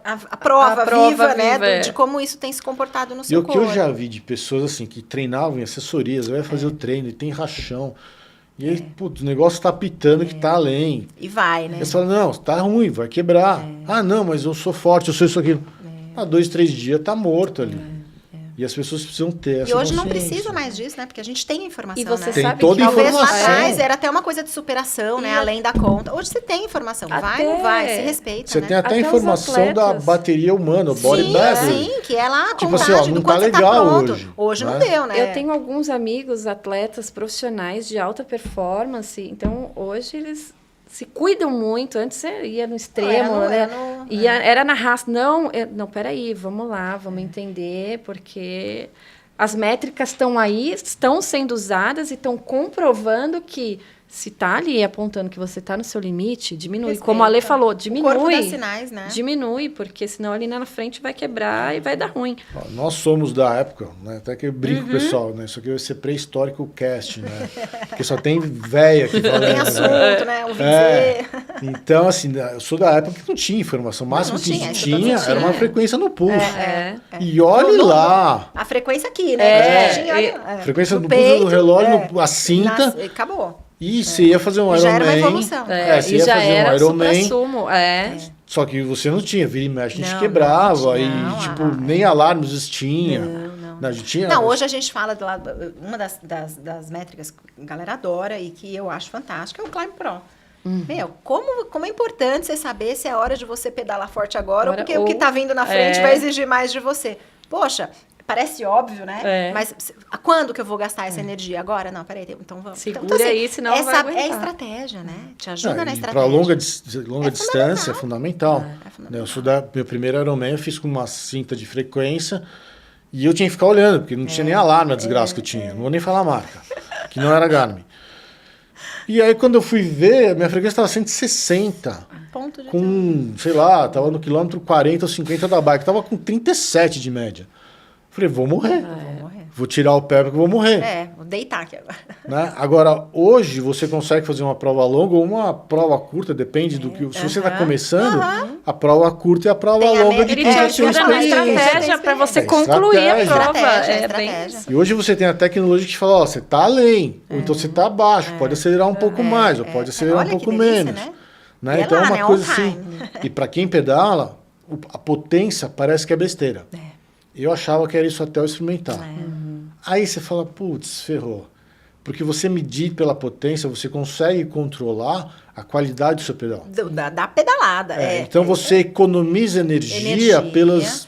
a prova viva, né? De como isso tem se comportado no seu corpo. E o que eu já vi de pessoas assim que treinavam em assessorias, vai fazer o treino e tem rachão. E aí, putz, o negócio tá pitando que tá além. E vai, né? Aí você fala, não, tá ruim, vai quebrar. Ah, não, mas eu sou forte, eu sou isso aqui. 2, 3 dias tá morto ali. E as pessoas precisam ter essa E hoje não consciência. precisa mais disso, né? Porque a gente tem informação, E você né? Tem sabe toda que a Talvez lá informação. atrás era até uma coisa de superação, né? Além da conta. Hoje você tem informação. Vai ou não vai? Se respeita, Você né? tem até a Até os informação da atletas. bateria humana, o body battery. Sim, que é lá a Tipo contagem assim, ó, não do tá quanto você tá legal pronto. hoje, Hoje não né? deu, né? Eu tenho alguns amigos, atletas profissionais de alta performance, então hoje eles se cuidam muito. Antes você ia no extremo, era na raça. Não, peraí, vamos lá, vamos entender, porque as métricas estão aí, estão sendo usadas e estão comprovando que se tá ali apontando que você tá no seu limite, diminui. Respeita. Como a Ale falou, diminui. O corpo dá sinais, né? Diminui, porque senão ali na frente vai quebrar e vai dar ruim. Ó, nós somos da época, né? Até que eu brinco com o pessoal, né? Isso aqui vai ser pré-histórico cast, né? Porque só tem véia aqui falando. Tem assunto, né? O vencer. Então, assim, eu sou da época que não tinha informação. O máximo Não que tinha, tinha era uma frequência no pulso. E No- olhe no- lá. A frequência aqui, né? Frequência no pulso do relógio, a cinta. Acabou. E você ia fazer um Já era uma Ironman. evolução. Você e ia já fazer um era Ironman. supra-sumo. Só que você não tinha, vira e mexe, a gente Não, quebrava. não, E, tipo, nem alarmes existia. Não. A gente tinha, Não, hoje a gente fala de lá, uma das métricas que a galera adora e que eu acho fantástica é o Climb Pro. Meu, como é importante você saber se é hora de você pedalar forte agora ou porque o que tá vindo na frente vai exigir mais de você. Poxa, parece óbvio, né? Mas quando que eu vou gastar essa energia? Agora? Não, peraí, então vamos. Segura aí, senão não vai aguentar. É estratégia, né? Te ajuda na Para estratégia. longa distância é fundamental. Eu sou meu primeiro Ironman, eu fiz com uma cinta de frequência e eu tinha que ficar olhando, porque não tinha nem alarme na desgraça que eu tinha. Não vou nem falar a marca, que não era Garmin. E aí, quando eu fui ver, a minha frequência estava 160. Ponto de Com, sei lá, tava no quilômetro 40 ou 50 da bike. Tava com 37 de média. Falei, vou morrer. vou tirar o pé porque eu vou morrer. Vou deitar aqui agora. Né? Agora, hoje, você consegue fazer uma prova longa ou uma prova curta, depende do que... Se você está começando, a prova curta e a prova Tem a longa de Ele quem te já tem ajuda na experiência. estratégia para você É concluir a estratégia. prova. Estratégia, É bem estratégia. isso. E hoje você tem a tecnologia que te fala, ó, você está além, ou então você está abaixo, pode acelerar um pouco mais, ou pode acelerar Olha um que pouco delícia, menos. né? E é Então lá, é uma né? coisa On assim. time. E para quem pedala, a potência parece que é besteira. Eu achava que era isso até eu experimentar. Aí você fala, putz, ferrou. Porque você medir pela potência, você consegue controlar a qualidade do seu pedal. Da pedalada. Então você economiza energia, pelos...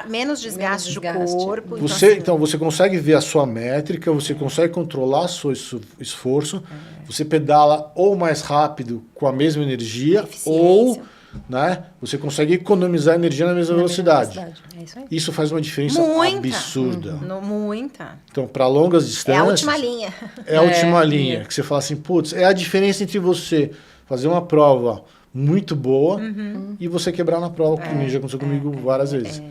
Menos desgaste do desgaste. corpo. Então você consegue ver a sua métrica, você consegue controlar o seu esforço, você pedala ou mais rápido com a mesma energia, ou né, você consegue economizar energia na mesma velocidade. É isso aí. Isso faz uma diferença Muita. absurda. Muita. Então, para longas É distâncias... a última linha. É a última linha. Que você fala assim, putz, é a diferença entre você fazer uma prova muito boa e você quebrar na prova, que já aconteceu comigo várias vezes.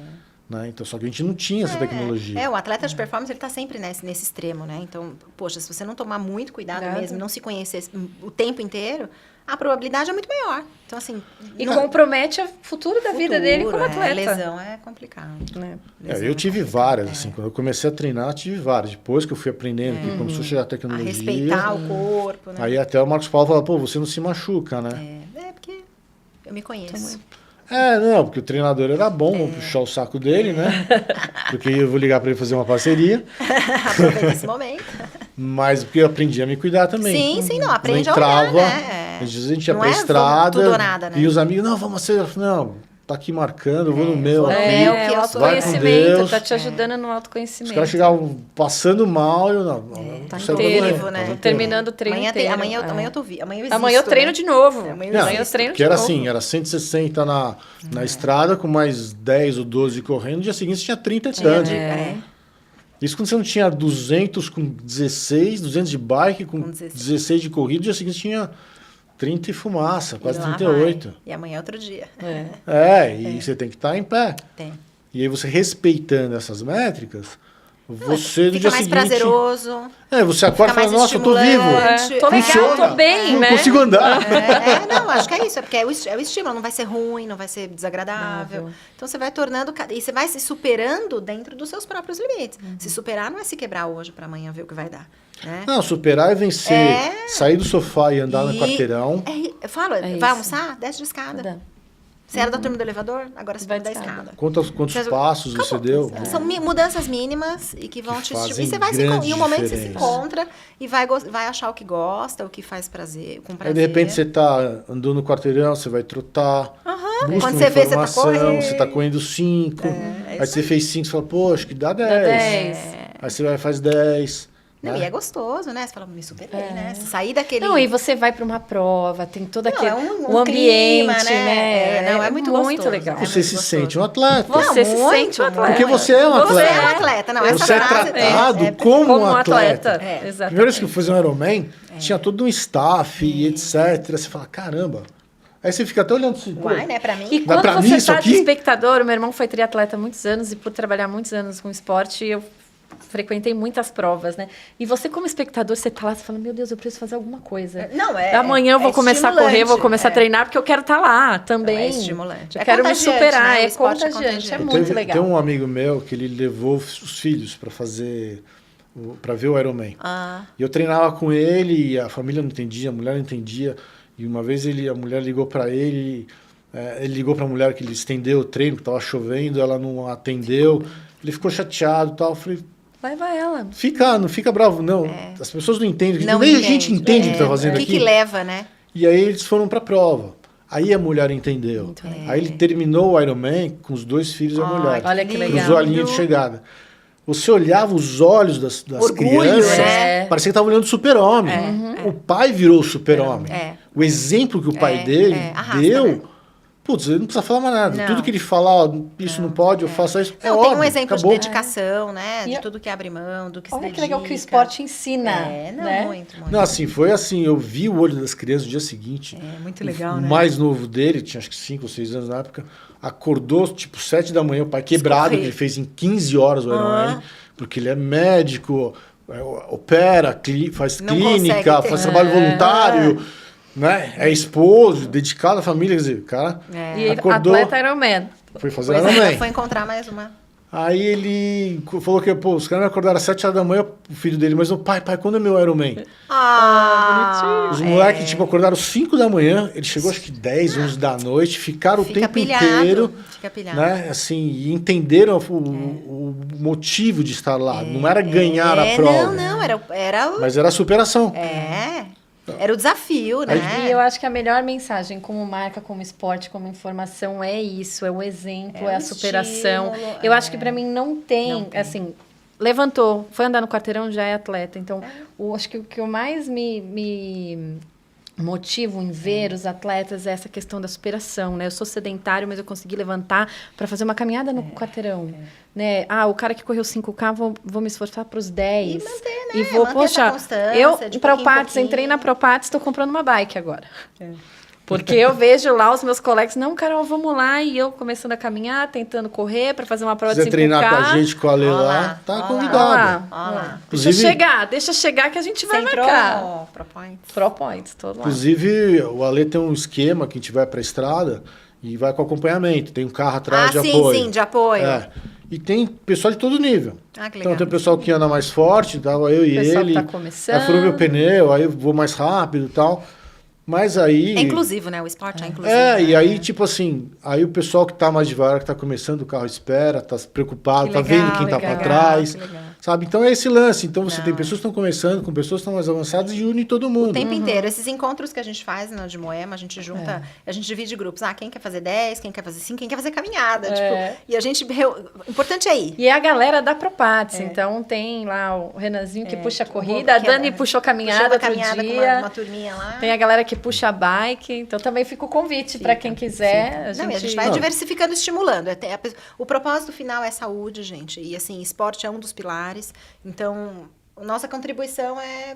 Né? Então, só que a gente não tinha essa tecnologia. O atleta de performance, ele tá sempre nesse extremo, né? Então, poxa, se você não tomar muito cuidado mesmo, não se conhecer o tempo inteiro, a probabilidade é muito maior. Então, assim... E compromete o futuro da vida dele como atleta. Lesão é complicado. Né? Eu tive várias, assim, quando eu comecei a treinar, tive várias. Depois que eu fui aprendendo, que começou a chegar a A tecnologia... respeitar o corpo, né? Aí até o Marcos Paulo fala, pô, você não se machuca, né? Porque eu me conheço. Não, porque o treinador era bom, vamos puxar o saco dele, né? Porque eu vou ligar para ele fazer uma parceria. Aproveita esse momento. Mas porque eu aprendi a me cuidar também. Sim, não, aprende Não a olhar, entrava, né? às vezes a gente ia Não pra é estrada tudo ou nada, né? e os amigos, não, vamos acelerar. Não, tá aqui marcando, eu vou no meu. vou no aqui. meu, É, que o eu sou. autoconhecimento, Deus. tá te ajudando no Os autoconhecimento. caras chegavam passando mal e eu não. Tá você vai inteiro, morrer, né? tá Terminando o treino Amanhã, inteiro. amanhã eu existo, Amanhã eu treino né? de novo. Amanhã Não, Amanhã eu treino porque de era novo. assim, era 160 na estrada, com mais 10 ou 12 correndo, no dia seguinte você tinha 30 de tanto. Isso quando você não tinha 200 com 16, 200 de bike com 16 de corrida, no dia seguinte você tinha 30 e fumaça, quase E lá 38. vai. E amanhã é outro dia. E você tem que estar em pé. Tem. E aí você respeitando essas métricas, você no Fica dia mais seguinte... prazeroso. Você acorda e Fica fala, mais nossa, eu tô vivo. estimulante. Tô legal, Funciona. tô bem, Não né? consigo andar. Não, acho que é isso. É porque é o estímulo. Não vai ser ruim, não vai ser desagradável. Então, você vai tornando... E você vai se superando dentro dos seus próprios limites. Se superar não é se quebrar hoje para amanhã ver o que vai dar. Né? Não, superar é vencer, sair do sofá e andar no quarteirão. Eu falo, É vai isso. almoçar? Desce de escada. Dá. Você era da turma do elevador? Agora você vai da escada. Quantos passos você deu? São mudanças mínimas e que vão Que te estimular. fazem E você vai grande e um momento você se diferença. encontra e vai achar o que gosta, o que faz prazer, com prazer. Aí, de repente, você tá andando no quarteirão, você vai trotar. Busca Quando uma você vê, você tá informação, correndo. você tá correndo 5. Aí você fez 5, você fala, pô, acho que dá 10. Dá 10. Aí você vai e faz 10. Não, né? e é gostoso, né? Você fala, me superei, né? Você sair daquele... Não, e você vai para uma prova, tem todo aquele um o ambiente, clima, né? Não, é muito gostoso. legal. Você se sente um atleta. Você se muito, sente um atleta. Porque você é um Você atleta. é um atleta. Não, essa Você é frase tratado como um atleta. Exatamente. Primeira vez que eu fiz um Ironman, tinha todo um staff e etc. Você fala, caramba. Aí você fica até olhando assim, pô, Uai, né? Pra mim... E Dá quando pra você mim isso está de aqui? espectador, o meu irmão foi triatleta há muitos anos e por trabalhar muitos anos com esporte, eu frequentei muitas provas, né? E você como espectador, você tá lá, você fala, meu Deus, eu preciso fazer alguma coisa. Não, Amanhã eu vou começar a correr, vou começar a treinar, porque eu quero estar lá também. É estimulante. Eu É quero me contagiante, superar, né? O é esporte é contagiante, é contagiante. muito legal. Tem um amigo meu que ele levou os filhos para fazer, para ver o Ironman. E eu treinava com ele e a família não entendia, a mulher não entendia. E uma vez a mulher ligou para ele ligou para a mulher que ele estendeu o treino, que estava chovendo, ela não atendeu. Ele ficou chateado e tal. Eu falei, Vai ela. não fica bravo, não. As pessoas não entendem, Não nem a entende. gente entende o que está fazendo O aqui. que leva, né? E aí eles foram para a prova. Aí a mulher entendeu. Aí ele terminou o Ironman com os 2 filhos e a mulher. olha que legal. Cruzou a linha de chegada. Você olhava os olhos das Orgulho, crianças, né? parecia que estava olhando o super-homem. O pai virou o super-homem. O exemplo que o pai dele arrasta, deu... né? Putz, ele não precisa falar mais nada. Não. Tudo que ele falar, ó, isso não pode, eu faço isso, é Não, óbvio, tem um exemplo acabou. de dedicação, né? E De tudo que abre mão, do que se Olha dedica. que legal que o esporte ensina. Não, né? muito. Não, assim, foi assim, eu vi o olho das crianças no dia seguinte. É muito legal, O né? mais novo dele, tinha acho que 5 ou 6 anos na época, acordou tipo 7 da manhã, o pai quebrado, que ele fez em 15 horas o Ironman, porque ele é médico, opera, faz Não clínica, consegue ter- faz trabalho voluntário, né? É esposo, dedicado à família, quer dizer, o cara E acordou, atleta Ironman. foi fazer Pois é, Ironman. foi encontrar mais uma. Aí ele falou que, pô, os caras me acordaram às 7 horas da manhã, o filho dele, mas pai, quando é meu Ironman? Os moleques, tipo, acordaram 5 da manhã, ele chegou acho que 10, 11 da noite, ficaram o Fica tempo pilhado, inteiro, fica pilhado. né, assim, e entenderam o motivo de estar lá. Não era ganhar a prova, Não, era o... mas era a superação. Era o desafio, né? E eu acho que a melhor mensagem como marca, como esporte, como informação é isso, é o exemplo, É é o a superação. estímulo, Eu acho que para mim não tem, assim, levantou, foi andar no quarteirão, já é atleta. Então, acho que o que eu mais me motivo em ver os atletas é essa questão da superação, né? Eu sou sedentário, mas eu consegui levantar para fazer uma caminhada no quarteirão, né? O cara que correu 5K, vou me esforçar para os 10. E manter, né? E vou, Manter essa constância, eu de para o pouquinho em Patis, pouquinho. entrei na ProPatis, estou comprando uma bike agora. Porque eu vejo lá os meus colegas, não, Carol, vamos lá, e eu começando a caminhar, tentando correr para fazer uma prova Se quiser de 5K. treinar com a gente, com a Lê Ó lá, lá, tá ó lá. convidado. Olha lá. Olha lá. Deixa Inclusive- chegar que a gente vai Você entrou marcar. no ProPoint? Pro Points, todo lá. Inclusive, o Ale tem um esquema que a gente vai pra estrada e vai com acompanhamento. Tem um carro atrás de apoio. sim, de apoio. É. E tem pessoal de todo nível. Ah, que Então legal. tem o pessoal que anda mais forte, tava eu e Pessoal que ele. tá começando. Aí furou meu pneu, aí eu vou mais rápido e tal. Mas aí. É inclusivo, né? O esporte é inclusivo. E né? aí, tipo assim, aí o pessoal que tá mais devagar, que tá começando, o carro espera, tá preocupado, Que tá legal, vendo quem tá pra legal, trás. que legal. Sabe? Então é esse lance. Então você Não, tem pessoas que estão começando, com pessoas que estão mais avançadas e une todo mundo. O tempo inteiro. Esses encontros que a gente faz na de Moema, a gente junta, a gente divide grupos. Quem quer fazer 10, quem quer fazer 5, quem quer fazer caminhada. Tipo, e a gente... O importante é ir. E é a galera da ProPatis, então tem lá o Renanzinho que puxa a corrida, a Dani puxou caminhada Puxou uma outro caminhada com dia. uma turminha lá. Tem a galera que puxa a bike, então também fica o convite para quem quiser. Não, e a gente vai diversificando e estimulando. O propósito final é saúde, gente. E, assim, esporte é um dos pilares. Então, nossa contribuição é...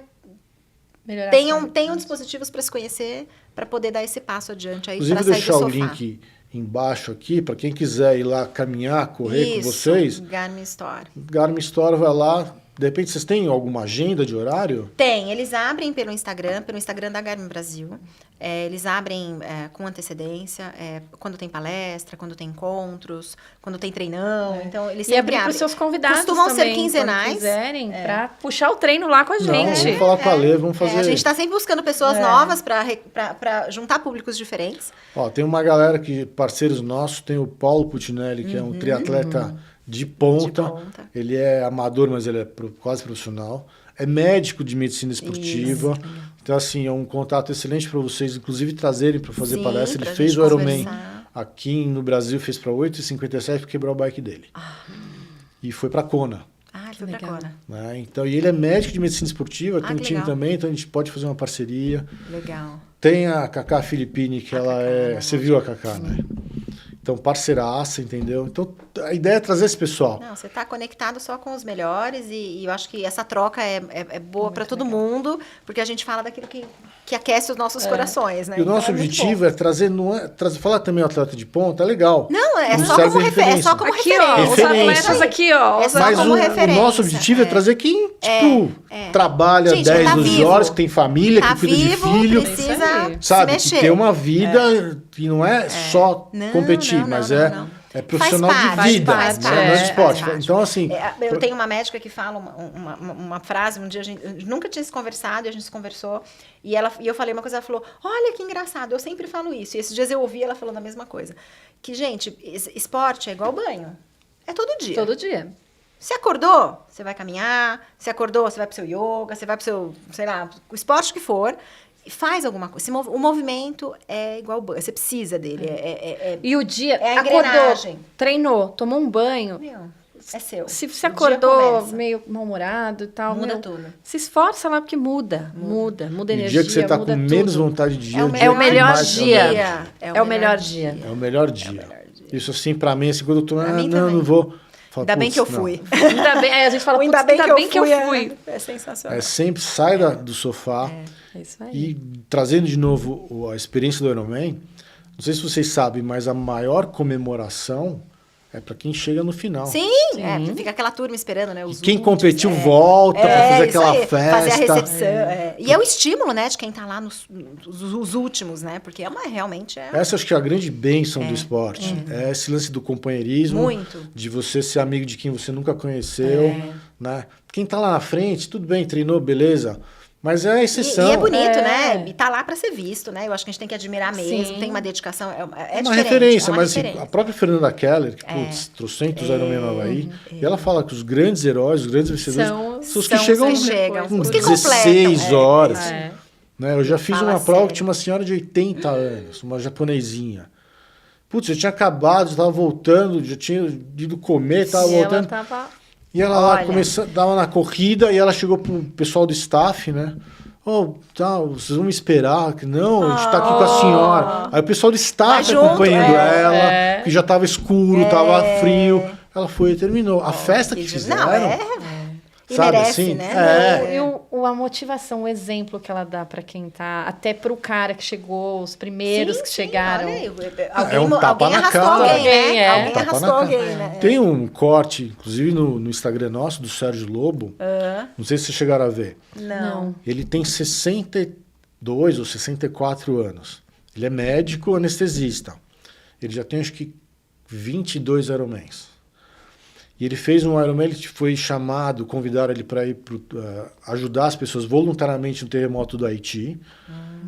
melhorar. Tenham dispositivos para se conhecer, para poder dar esse passo adiante aí, Inclusive, para sair do deixar o sofá. link embaixo aqui, para quem quiser ir lá caminhar, correr com vocês. Garmin Store. Garmin Store vai lá. De repente, vocês têm alguma agenda de horário? Tem, eles abrem pelo Instagram da Garmin Brasil. Eles abrem com antecedência, quando tem palestra, quando tem encontros, quando tem treinão. Então, eles E sempre abrir para abrem. os seus convidados Costumam também, ser quinzenais. quando quiserem, para puxar o treino lá com a Não, gente. vamos falar com a Lê, vamos fazer. A gente está sempre buscando pessoas novas para juntar públicos diferentes. Ó, tem uma galera que, parceiros nossos, tem o Paulo Putinelli, que é um triatleta de ponta. De ponta. Ele é amador, mas ele é quase profissional. É médico de medicina esportiva. Então, assim, é um contato excelente para vocês, inclusive, trazerem para fazer Sim, palestra. Ele pra fez gente o Ironman conversar. aqui no Brasil, fez para 8h57 para quebrar o bike dele. E foi para Kona. Ele foi pra legal. Kona. Né? Então, e ele é médico de medicina esportiva, tem um que time legal. também, então a gente pode fazer uma parceria. Legal. Tem a Cacá Filippini, que ela é... Você viu a Cacá, né? Então, parceiraça, entendeu? Então, a ideia é trazer esse pessoal. Não, você está conectado só com os melhores e eu acho que essa troca é boa para todo mundo, porque a gente fala daquilo que aquece os nossos corações, né? E o nosso Então, é muito objetivo bom. é trazer, falar também o atleta de ponta, é legal. Não, é Não só serve como referência. É só referência. como Aqui, referência. ó, os Referência. atletas aqui, ó. É só Mas como o referência, nosso objetivo é trazer quem, tipo, trabalha Gente, 10, tá 12 vivo. horas, que tem família, Tá que cuida de vivo, filho, precisa Isso aí. se sabe? Que mexer. tem uma vida que não é só Não, competir, não, mas não, é, não. é profissional Faz de parte, vida, faz né? parte, Não é de esporte. faz parte. Então, assim... Eu tenho uma médica que fala uma frase, um dia a gente nunca tinha se conversado e a gente se conversou, e eu falei uma coisa, ela falou, olha que engraçado, eu sempre falo isso. E esses dias eu ouvi ela falando a mesma coisa. Que, gente, esporte é igual banho. É todo dia. Todo dia. Você acordou, você vai caminhar. Você acordou, você vai pro seu yoga, você vai pro seu, sei lá, o esporte que for. Faz alguma coisa. O movimento é igual banho. Você precisa dele. E o dia, É a acordou, engrenagem. treinou, tomou um banho. Meu, é seu. Se O você dia acordou começa. meio mal-humorado e tal, Muda meu, tudo. se esforça lá, porque muda E energia, o dia que você tá com muda menos tudo. vontade de ir, É o dia É o que melhor mais- dia. É o melhor dia. É o melhor dia. Isso, assim, pra mim, assim, quando eu tô... Pra mim não, também. não vou... Falo, Ainda bem "Putz, que eu não." fui. Ainda bem, aí a gente fala, Ainda "Putz, bem que eu fui. fui. É sensacional. É sempre sai do sofá É isso aí. e trazendo de novo a experiência do Ironman. Não sei se vocês sabem, mas a maior comemoração é para quem chega no final. Sim, fica aquela turma esperando, né? Os Quem últimos, competiu volta para fazer isso aquela aí, festa. fazer a recepção. E é o estímulo, né, de quem tá lá os últimos, né? Porque realmente é... Essa acho que é a grande bênção do esporte. É esse lance do companheirismo. Muito. De você ser amigo de quem você nunca conheceu. Né? Quem tá lá na frente, tudo bem, treinou, beleza. Mas é a exceção. E é bonito, né? E tá lá para ser visto, né? Eu acho que a gente tem que admirar mesmo, Sim. tem uma dedicação, é uma diferente, referência, é uma mas assim, referência. a própria Fernanda Keller, que trocentos Ironman no Havaí, e ela fala que os grandes heróis, os grandes vencedores, são os que chegam com os que 16 completam, horas. É. Né? Eu já fiz Fala uma prova sério. que tinha uma senhora de 80 anos, uma japonesinha. Putz, eu tinha acabado, estava voltando, já tinha ido comer, estava E ela voltando. tava... E ela lá Olha. dava na corrida e ela chegou pro pessoal do staff, né? Oh, tá, vocês vão me esperar. Não, a gente tá aqui com a senhora. Aí o pessoal do staff Vai junto, acompanhando ela, que já tava escuro, tava frio. Ela foi e terminou. A festa que fizeram. Não, e sabe, merece, assim? né? A motivação, o exemplo que ela dá pra quem tá... Até pro cara que chegou, os primeiros que chegaram. Olha aí, É um tapa alguém na arrastou cara. alguém, né? É. Alguém Tapa na arrastou cara. alguém, né? Tem um corte, inclusive no Instagram nosso, do Sérgio Lobo. Não sei se vocês chegaram a ver. Não. Ele tem 62 ou 64 anos. Ele é médico anestesista. Ele já tem, acho que, 22 Ironmans. E ele fez um Ironman, ele foi chamado, convidaram ele para ir ajudar as pessoas voluntariamente no terremoto do Haiti.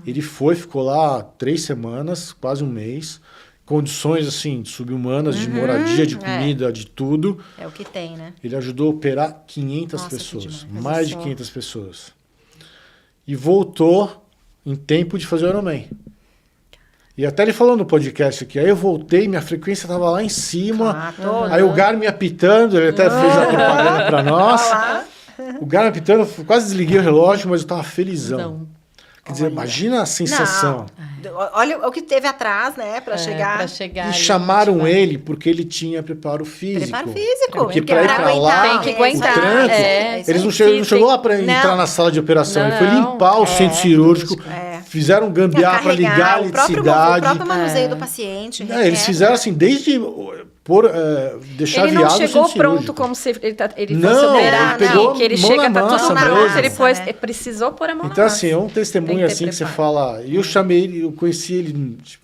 Ele foi, ficou lá 3 semanas, quase um mês. Condições, assim, subhumanas, de moradia, de comida, de tudo. É o que tem, né? Ele ajudou a operar 500 Nossa, que pessoas, demais. mais de 500 pessoas. E voltou em tempo de fazer o Ironman. E até ele falou no podcast aqui, aí eu voltei, minha frequência estava lá em cima, aí o Garmin apitando, ele até fez a propaganda para nós. O Garmin apitando, eu quase desliguei o relógio, mas eu estava felizão. Quer dizer, imagina a sensação. Olha o que teve atrás, né? Pra chegar. Pra chegar E ali, chamaram ele porque ele tinha preparo físico. Preparo físico. Porque para ir para lá, tem que aguentar. o tranco, isso eles aí. não chegou lá para entrar Não. na sala de operação, ele foi Não. limpar o centro cirúrgico, fizeram um gambiarra para ligar a o eletricidade. próprio manuseio do paciente. Eles fizeram assim, desde deixar Ele não viável o chegou centro pronto cirúrgico. como se ele Não, fosse operar, ele pegou que ele mão chega, na tá massa tudo mesmo. pronto, ele né? precisou pôr a mão Então, na assim, é um testemunho Tem que ter assim que você preparo. fala. E eu chamei ele, eu conheci ele tipo,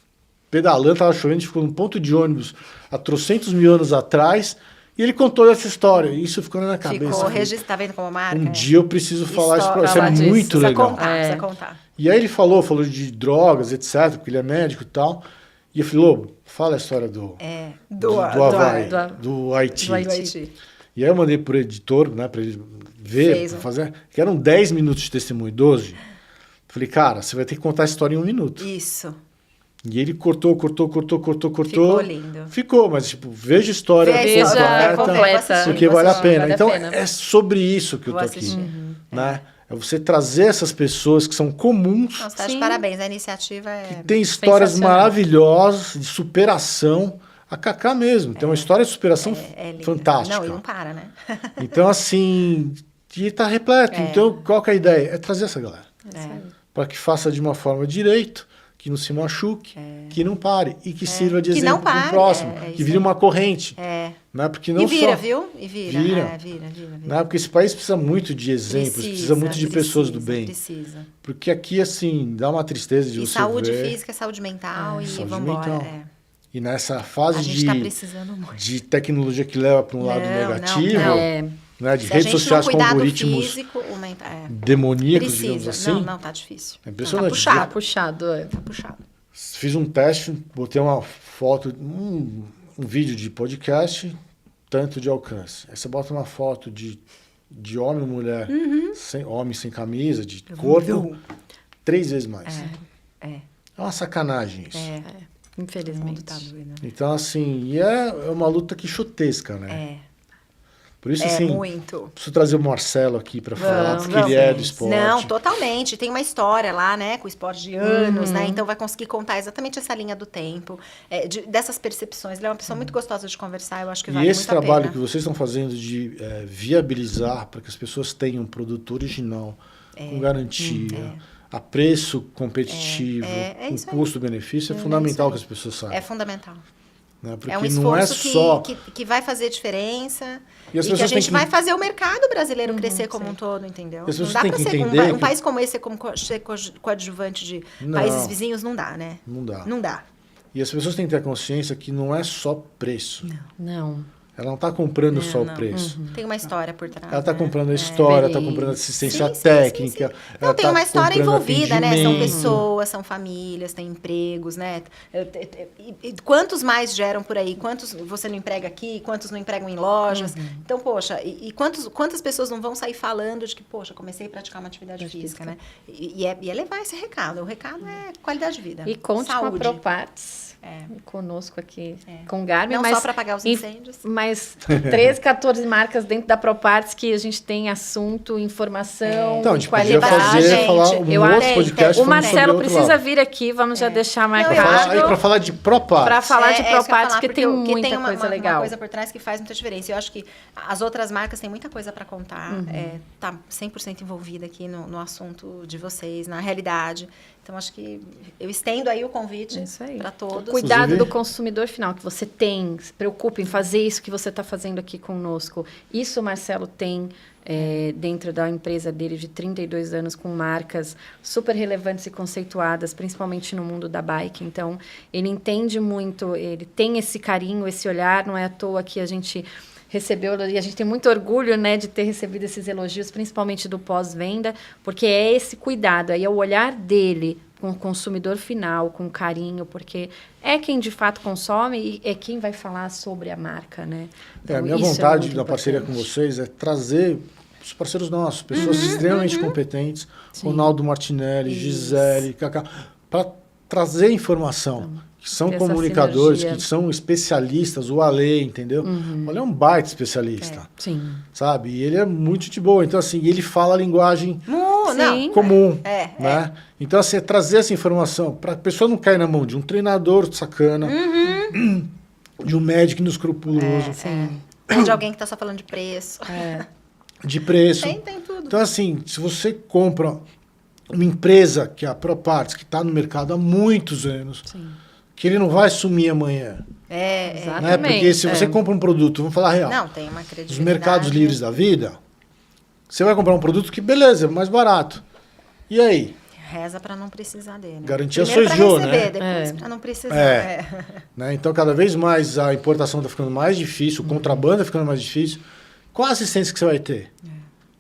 pedalando, tava chovendo, a gente ficou num ponto de ônibus há trocentos mil anos atrás, e ele contou essa história. E isso ficou na minha cabeça. Ficou Falei, registrado, tá vendo como marca? um dia eu preciso falar isso pra você. Isso falar é disso. muito Precisa legal. contar, precisa contar. E aí ele falou de drogas, etc., porque ele é médico e tal. E eu falei, Lobo, fala a história do Havaí, do Haiti. Do Haiti. E aí eu mandei pro editor, né, pra ele ver, pra fazer, que eram 10 minutos de testemunho, 12. Falei, cara, você vai ter que contar a história em 1 minuto. Isso. E ele cortou. Ficou lindo. Ficou, mas tipo, veja a história Veja completa. porque vale a pena. Vale a Então, pena. é sobre isso que eu tô aqui. Né? É você trazer essas pessoas que são comuns, Nossa, tá de Sim. parabéns. A iniciativa é... têm histórias sensacional. maravilhosas de superação. A Cacá mesmo, tem uma história de superação linda. fantástica. Não, e não para, né? Então, assim, e tá repleto. Então, qual que é a ideia? É trazer essa galera. Para que faça de uma forma direito, que não se machuque, que não pare e que sirva de Que não exemplo para pare, o próximo, é que isso vire aí. uma corrente. Né? Porque não E vira, só, viu? E vira. Vira. Vira. Né? Porque esse país precisa muito de exemplos, precisa muito de pessoas do bem. Precisa. Porque aqui, assim, dá uma tristeza de E você saúde ver. física, saúde mental e Saúde vambora. mental. E nessa fase A gente tá precisando muito. de tecnologia que leva para um lado negativo, não. né? De Se redes a gente sociais não com cuidar do algoritmos físico, o mental... demoníacos, digamos Precisa. assim. Não, tá difícil. É impressionante. Não, Tá puxado. Tá puxado. Fiz um teste, botei uma foto, um vídeo de podcast, tanto de alcance. Aí você bota uma foto de homem ou mulher, homem sem camisa, de corpo, 3 vezes mais. É uma sacanagem isso. Infelizmente. Tá doido, né? Então, assim, e é uma luta quixotesca, né? Por isso, assim, muito. preciso trazer o Marcelo aqui para falar, porque ele é do esporte. Não, totalmente. Tem uma história lá, né, com o esporte de anos, né? Então vai conseguir contar exatamente essa linha do tempo, dessas percepções. Ele é uma pessoa muito gostosa de conversar, eu acho que vale E muito esse a pena. trabalho que vocês estão fazendo de viabilizar para que as pessoas tenham um produto original, com garantia, a preço competitivo, é com isso aí. custo-benefício, é fundamental que as pessoas saibam. É fundamental. Né? Porque É um não é esforço só... que vai fazer diferença E as e que a pessoas têm gente que- vai fazer o mercado brasileiro crescer como um todo, entendeu? E as Não pessoas dá têm para que ser entender um que- país como esse ser coadjuvante de Não. países vizinhos, não dá, né? Não dá. Não dá. E as pessoas têm que ter a consciência que não é só preço. Não. Ela não está comprando só o não. preço. Tem uma história por trás. Ela está né? comprando a história, está Verídico. comprando assistência Sim, sim, técnica. sim, sim. ela Não, tem tá uma história comprando envolvida, né? São atendimento. pessoas, são famílias, tem empregos, né? E quantos mais geram por aí? Quantos você não emprega aqui? Quantos não empregam em lojas? Então, poxa, quantas pessoas não vão sair falando de que, poxa, comecei a praticar uma atividade física, né? E é levar esse recado. O recado é qualidade de vida. E conte saúde. com a ProParts. É. Conosco aqui, com o Garmin. Não mas só para apagar os incêndios. Mas 13, 14 marcas dentro da ProParts que a gente tem assunto, informação, Então, a gente podia qualidade. fazer, falar um Eu outro acho- podcast O falando sobre Marcelo outro precisa lado. vir aqui, vamos já deixar Não, eu marcado. Para falar de ProParts. Para falar de isso que eu ia ProParts, falar, porque tem porque muita tem uma, coisa uma legal. coisa por trás que faz muita diferença. Eu acho que as outras marcas têm muita coisa para contar. Tá 100% envolvida aqui no assunto de vocês, na realidade. Então, acho que eu estendo aí o convite Isso aí. para todos. Cuidado Inclusive- do consumidor final que você tem, se preocupe em fazer isso que você está fazendo aqui conosco. Isso o Marcelo tem dentro da empresa dele de 32 anos, com marcas super relevantes e conceituadas, principalmente no mundo da bike. Então, ele entende muito, ele tem esse carinho, esse olhar, não é à toa que a gente recebeu, e a gente tem muito orgulho, né, de ter recebido esses elogios, principalmente do pós-venda, porque é esse cuidado, aí é o olhar dele com o consumidor final, com carinho, porque é quem de fato consome e é quem vai falar sobre a marca, né? A Então, minha isso vontade muito na parceria com importante. vocês é trazer os parceiros nossos, pessoas extremamente competentes, Ronaldo Martinelli, Isso. Gisele, Cacá, para trazer informação. Que são Essa comunicadores, sinergia. que são especialistas, o Ale, entendeu? O Ale é um baita especialista, Sim. sabe? E ele é muito de boa. Então, assim, ele fala a linguagem Não, Sim. comum, É, né? Então, assim, é trazer essa informação para a pessoa não cair na mão de um treinador sacana, de um médico inescrupuloso, Ou de alguém que está só falando de preço. de preço. Tem tudo. Então, assim, se você compra uma empresa, que é a ProParts, que está no mercado há muitos anos, que ele não vai sumir amanhã. Né? Exatamente. Porque se você compra um produto, vamos falar a real, Não, tem uma dos credibilidade. mercados livres da vida, você vai comprar um produto que, beleza, é mais barato. E aí? Reza para não precisar dele. Garantia Primeiro sois pra eu, receber, né? depois É. para não precisar. É. Né? Então, cada vez mais a importação está ficando mais difícil, o contrabando está ficando mais difícil. Qual a assistência que você vai ter?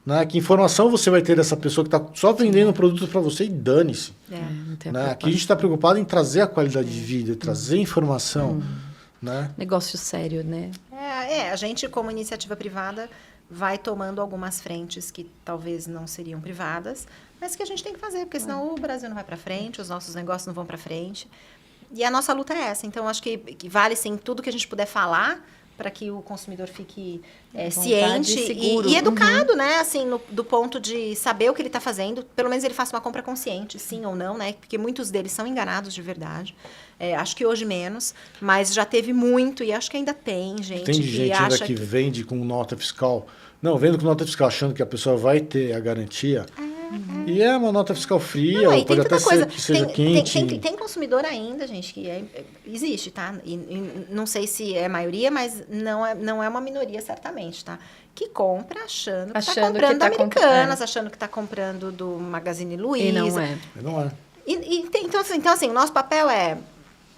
Né? Que informação você vai ter dessa pessoa que está só vendendo um produto para você e dane-se? Não tem Né? preocupação. Aqui a gente está preocupado em trazer a qualidade de vida, trazer informação. Né? Negócio sério, né? A gente, como iniciativa privada, vai tomando algumas frentes que talvez não seriam privadas, mas que a gente tem que fazer, porque senão o Brasil não vai para frente, os nossos negócios não vão para frente. E a nossa luta é essa. Então, acho que vale, sim, tudo que a gente puder falar para que o consumidor fique ciente e seguro. e educado, né? Assim, do ponto de saber o que ele está fazendo. Pelo menos ele faça uma compra consciente, sim ou não, né? Porque muitos deles são enganados de verdade. Acho que hoje menos, mas já teve muito e acho que ainda tem gente Tem que gente ainda acha que vende com nota fiscal. Não, vende com nota fiscal achando que a pessoa vai ter a garantia. E é uma nota fiscal fria, Não, ou e tem pode tanta até coisa. ser que seja tem, quente. tem consumidor ainda, gente, que existe, tá? E não sei se é a maioria, mas não é uma minoria, certamente, tá? Que compra achando que está Achando que comprando da tá comprando, Americanas, achando que está comprando do Magazine Luiza. E não é. Não é. Então, assim, o nosso papel é...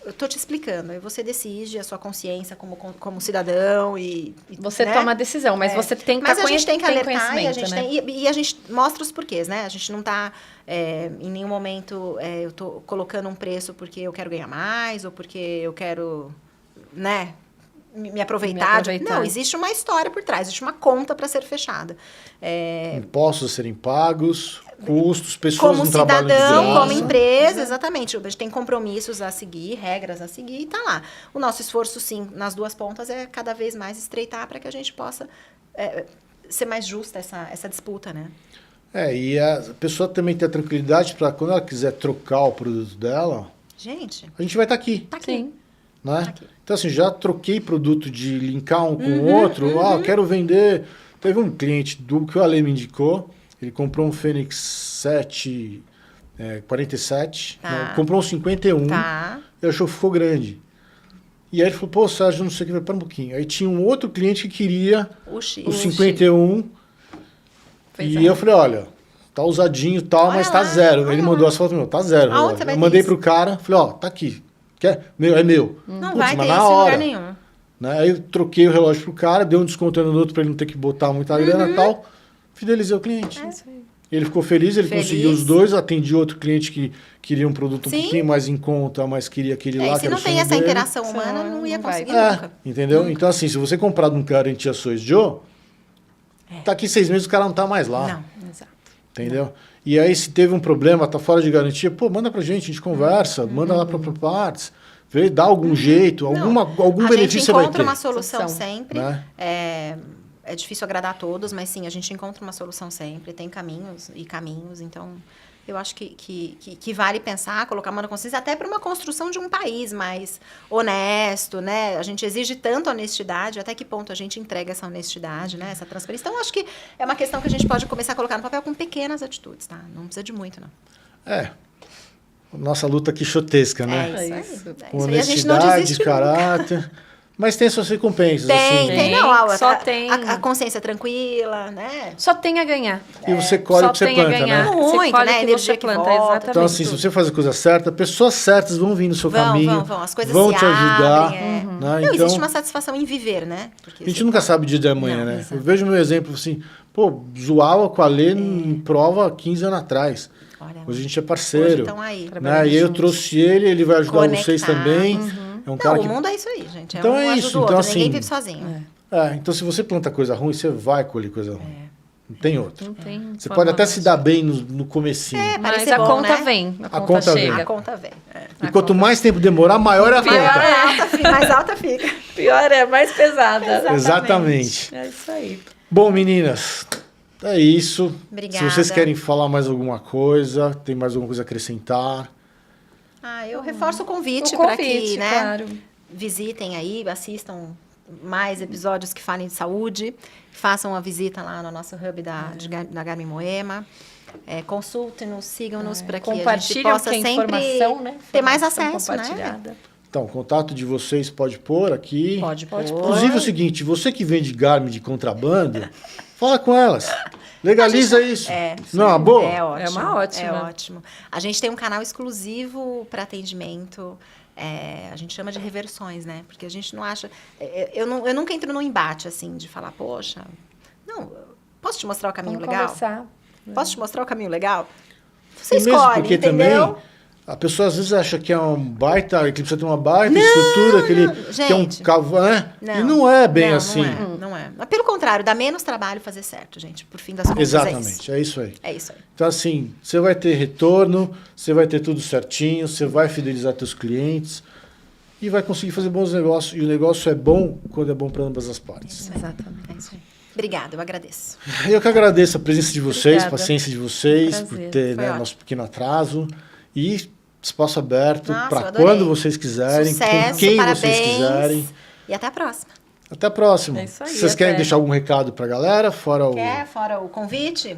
Eu tô te explicando, aí você decide a sua consciência como cidadão e Você né? toma a decisão, mas você tem que Mas a gente tem que tem alertar e a conhecimento, gente né? e a gente mostra os porquês, né? A gente não está em nenhum momento eu tô colocando um preço porque eu quero ganhar mais ou porque eu quero, né, me aproveitar. Não, existe uma história por trás, existe uma conta para ser fechada. Impostos a serem pagos, custos, pessoas Como não trabalham de cidadão, graça. como empresa, exatamente. A gente tem compromissos a seguir, regras a seguir e tá lá. O nosso esforço, sim, nas duas pontas é cada vez mais estreitar para que a gente possa ser mais justa essa disputa, né? E a pessoa também ter a tranquilidade para quando ela quiser trocar o produto dela, Gente, a gente vai estar aqui. tá aqui. Sim. Né? Tá aqui. Então, assim, já troquei produto de linkar um com o outro. Quero vender. Teve um cliente que o Ale me indicou. Ele comprou um Fênix 7 47. Tá. Não, comprou um 51. Tá. E achou que ficou grande. E aí ele falou, pô, Sérgio, não sei o que, vai para um pouquinho. Aí tinha um outro cliente que queria O X. o 51. Pois E é. eu falei, olha, tá usadinho e tal, Olha mas tá lá, zero. olha Ele lá. mandou as fotos, meu, tá zero. Aonde relógio. você vai Eu ter mandei isso? pro cara, falei, ó, tá aqui. Quer? Meu, é meu. Não Putz, vai ter mas isso na em hora. lugar nenhum. Né? Aí eu troquei o relógio pro cara, dei um desconto no outro pra ele não ter que botar muita grana e tal. Fidelizei o cliente. É isso aí. Ele ficou feliz, ele Feliz. conseguiu os dois, atendi outro cliente que queria um produto um Sim. pouquinho mais em conta, mas queria aquele É, lá, e que se era não o tem sonho essa dele. interação humana, não ia Não vai. conseguir nunca. Entendeu? Então, assim, se você comprar de um cara em Tia Sois Joe, tá aqui 6 meses o cara não tá mais lá. Não. Exato. Entendeu? E aí, se teve um problema, tá fora de garantia, pô, manda pra gente, a gente conversa, manda lá pra Parts, vê, dá algum jeito, algum A benefício gente você vai encontra ter. uma solução Solução. sempre. Né? É difícil agradar a todos, mas sim, a gente encontra uma solução sempre. Tem caminhos e caminhos, então eu acho que vale pensar, colocar a mão na consciência, até para uma construção de um país mais honesto, né? A gente exige tanta honestidade, até que ponto a gente entrega essa honestidade, né? Essa transparência. Então, acho que é uma questão que a gente pode começar a colocar no papel com pequenas atitudes, tá? Não precisa de muito, não. É. Nossa luta quixotesca, né? É isso É aí. isso. É Com isso aí. A gente não honestidade, desiste nunca. caráter. Mas tem suas recompensas, Tem, assim. tem. Não, Só tem. A consciência tranquila, né? Só tem a ganhar. E você colhe o Só que você tem a planta, ganhar. né? Muito, Você colhe né? o que Energia você que planta, volta. exatamente. Então, assim, se você faz a coisa certa, pessoas certas vão vir no seu Vão, caminho. vão. As coisas vão se te ajudar. abrem, é. Né? Não, Então, existe uma satisfação em viver, né? Porque a gente você nunca tá- sabe o dia de amanhã, Não, né? exato. Eu vejo meu exemplo assim, pô, zoava com a Lê em prova 15 anos atrás. Olha, Hoje a gente é hoje parceiro. estão aí. Né? E aí eu trouxe ele vai ajudar vocês Conectados. também. É um Não, cara o que... mundo é isso aí, gente. Então um é ajuda isso, o outro, então, ninguém assim, vive sozinho. então se você planta coisa ruim, você vai colher coisa ruim. Não tem outra. Não tem Você forma pode até mais. se dar bem no comecinho. É, Mas parece a bom, conta né? vem. A conta conta vem. chega. A conta vem. E quanto mais tempo demorar, maior é a conta. Mais alta fica. Pior é, mais pesada. Exatamente. É isso aí. Bom, meninas, é isso. Obrigada. Se vocês querem falar mais alguma coisa, tem mais alguma coisa a acrescentar. Eu reforço o convite O para convite, que, né, claro. visitem aí, assistam mais episódios que falem de saúde, façam uma visita lá no nosso hub da Garmin Moema. Consultem-nos, sigam-nos para que a gente Compartilhem possa que é sempre informação, né? ter mais Informação acesso, né? compartilhada. Então, o contato de vocês pode pôr aqui. Pode pôr. Inclusive é o seguinte, você que vende Garmin de contrabando, fala com elas. Legaliza isso. Não é uma boa? É ótimo. É uma ótima. É ótimo. A gente tem um canal exclusivo para atendimento. A gente chama de reversões, né? Porque a gente não acha... Eu nunca entro num embate, assim, de falar, poxa... Não, posso te mostrar o caminho Vamos legal? conversar. Posso te mostrar o caminho legal? Você E mesmo escolhe, porque entendeu? também a pessoa às vezes acha que é um baita, que precisa ter uma baita estrutura, que é um gente. cavalo, né? Não. E não é bem Não, assim. Não é. Mas pelo contrário, dá menos trabalho fazer certo, gente. Por fim das contas, Exatamente, é isso aí. é isso aí. Então, assim, você vai ter retorno, você vai ter tudo certinho, você vai fidelizar seus clientes e vai conseguir fazer bons negócios. E o negócio é bom quando é bom para ambas as partes. Exatamente. É isso aí. Obrigada, eu agradeço. Eu que agradeço a presença de vocês, a Obrigada. paciência de vocês, Prazer. por ter Foi né, ótimo. nosso pequeno atraso. E espaço aberto Nossa, eu para adorei. quando vocês quiserem, Sucesso, com quem parabéns. vocês quiserem. E até a próxima. Até a próxima. É isso aí, Vocês querem até. deixar algum recado para a galera? Fora o... Quer, fora o convite?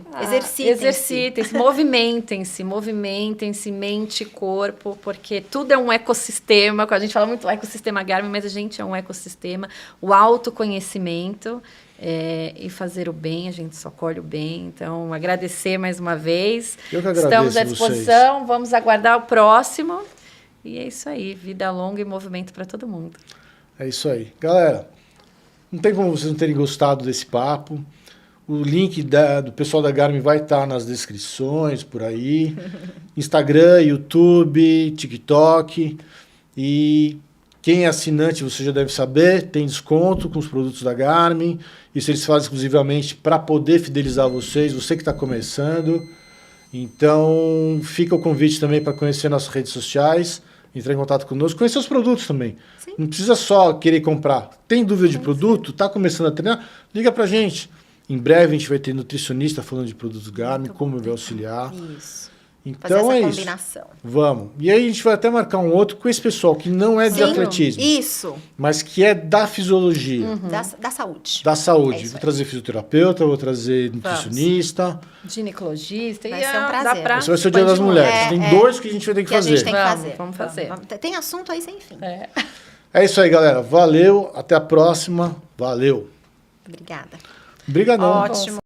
Exercitem-se, movimentem-se, mente e corpo, porque tudo é um ecossistema. A gente fala muito ecossistema Garmin, mas a gente é um ecossistema. O autoconhecimento e fazer o bem, a gente só colhe o bem. Então, agradecer mais uma vez. Eu que agradeço Estamos à vocês. disposição, vamos aguardar o próximo. E é isso aí, vida longa e movimento para todo mundo. É isso aí. Galera, não tem como vocês não terem gostado desse papo. O link do pessoal da Garmin vai estar nas descrições, por aí. Instagram, YouTube, TikTok. E quem é assinante, você já deve saber, tem desconto com os produtos da Garmin. Isso eles fazem exclusivamente para poder fidelizar vocês, você que está começando. Então, fica o convite também para conhecer nossas redes sociais, entrar em contato conosco, conhecer os produtos também. Sim. Não precisa só querer comprar. Tem dúvida de produto? Está começando a treinar? Liga para a gente. Em breve a gente vai ter nutricionista falando de produtos Garmin, como vai auxiliar. Isso. Fazer Então essa é isso. combinação. Vamos. E aí a gente vai até marcar um outro com esse pessoal que não é de Sim, atletismo, Isso. mas que é da fisiologia, Da saúde. da saúde. É isso Vou aí. trazer fisioterapeuta, vou trazer nutricionista. Ginecologista. Vai e ser um dá prazer. pra Esse vai ser o Dia das expandir Mulheres. É, Tem é. dois que a gente vai ter que Que a fazer. gente tem que Vamos, fazer. vamos fazer. Tem assunto aí sem fim. É. É isso aí, galera. Valeu. Até a próxima. Valeu. Obrigada. Obrigadão. Ótimo.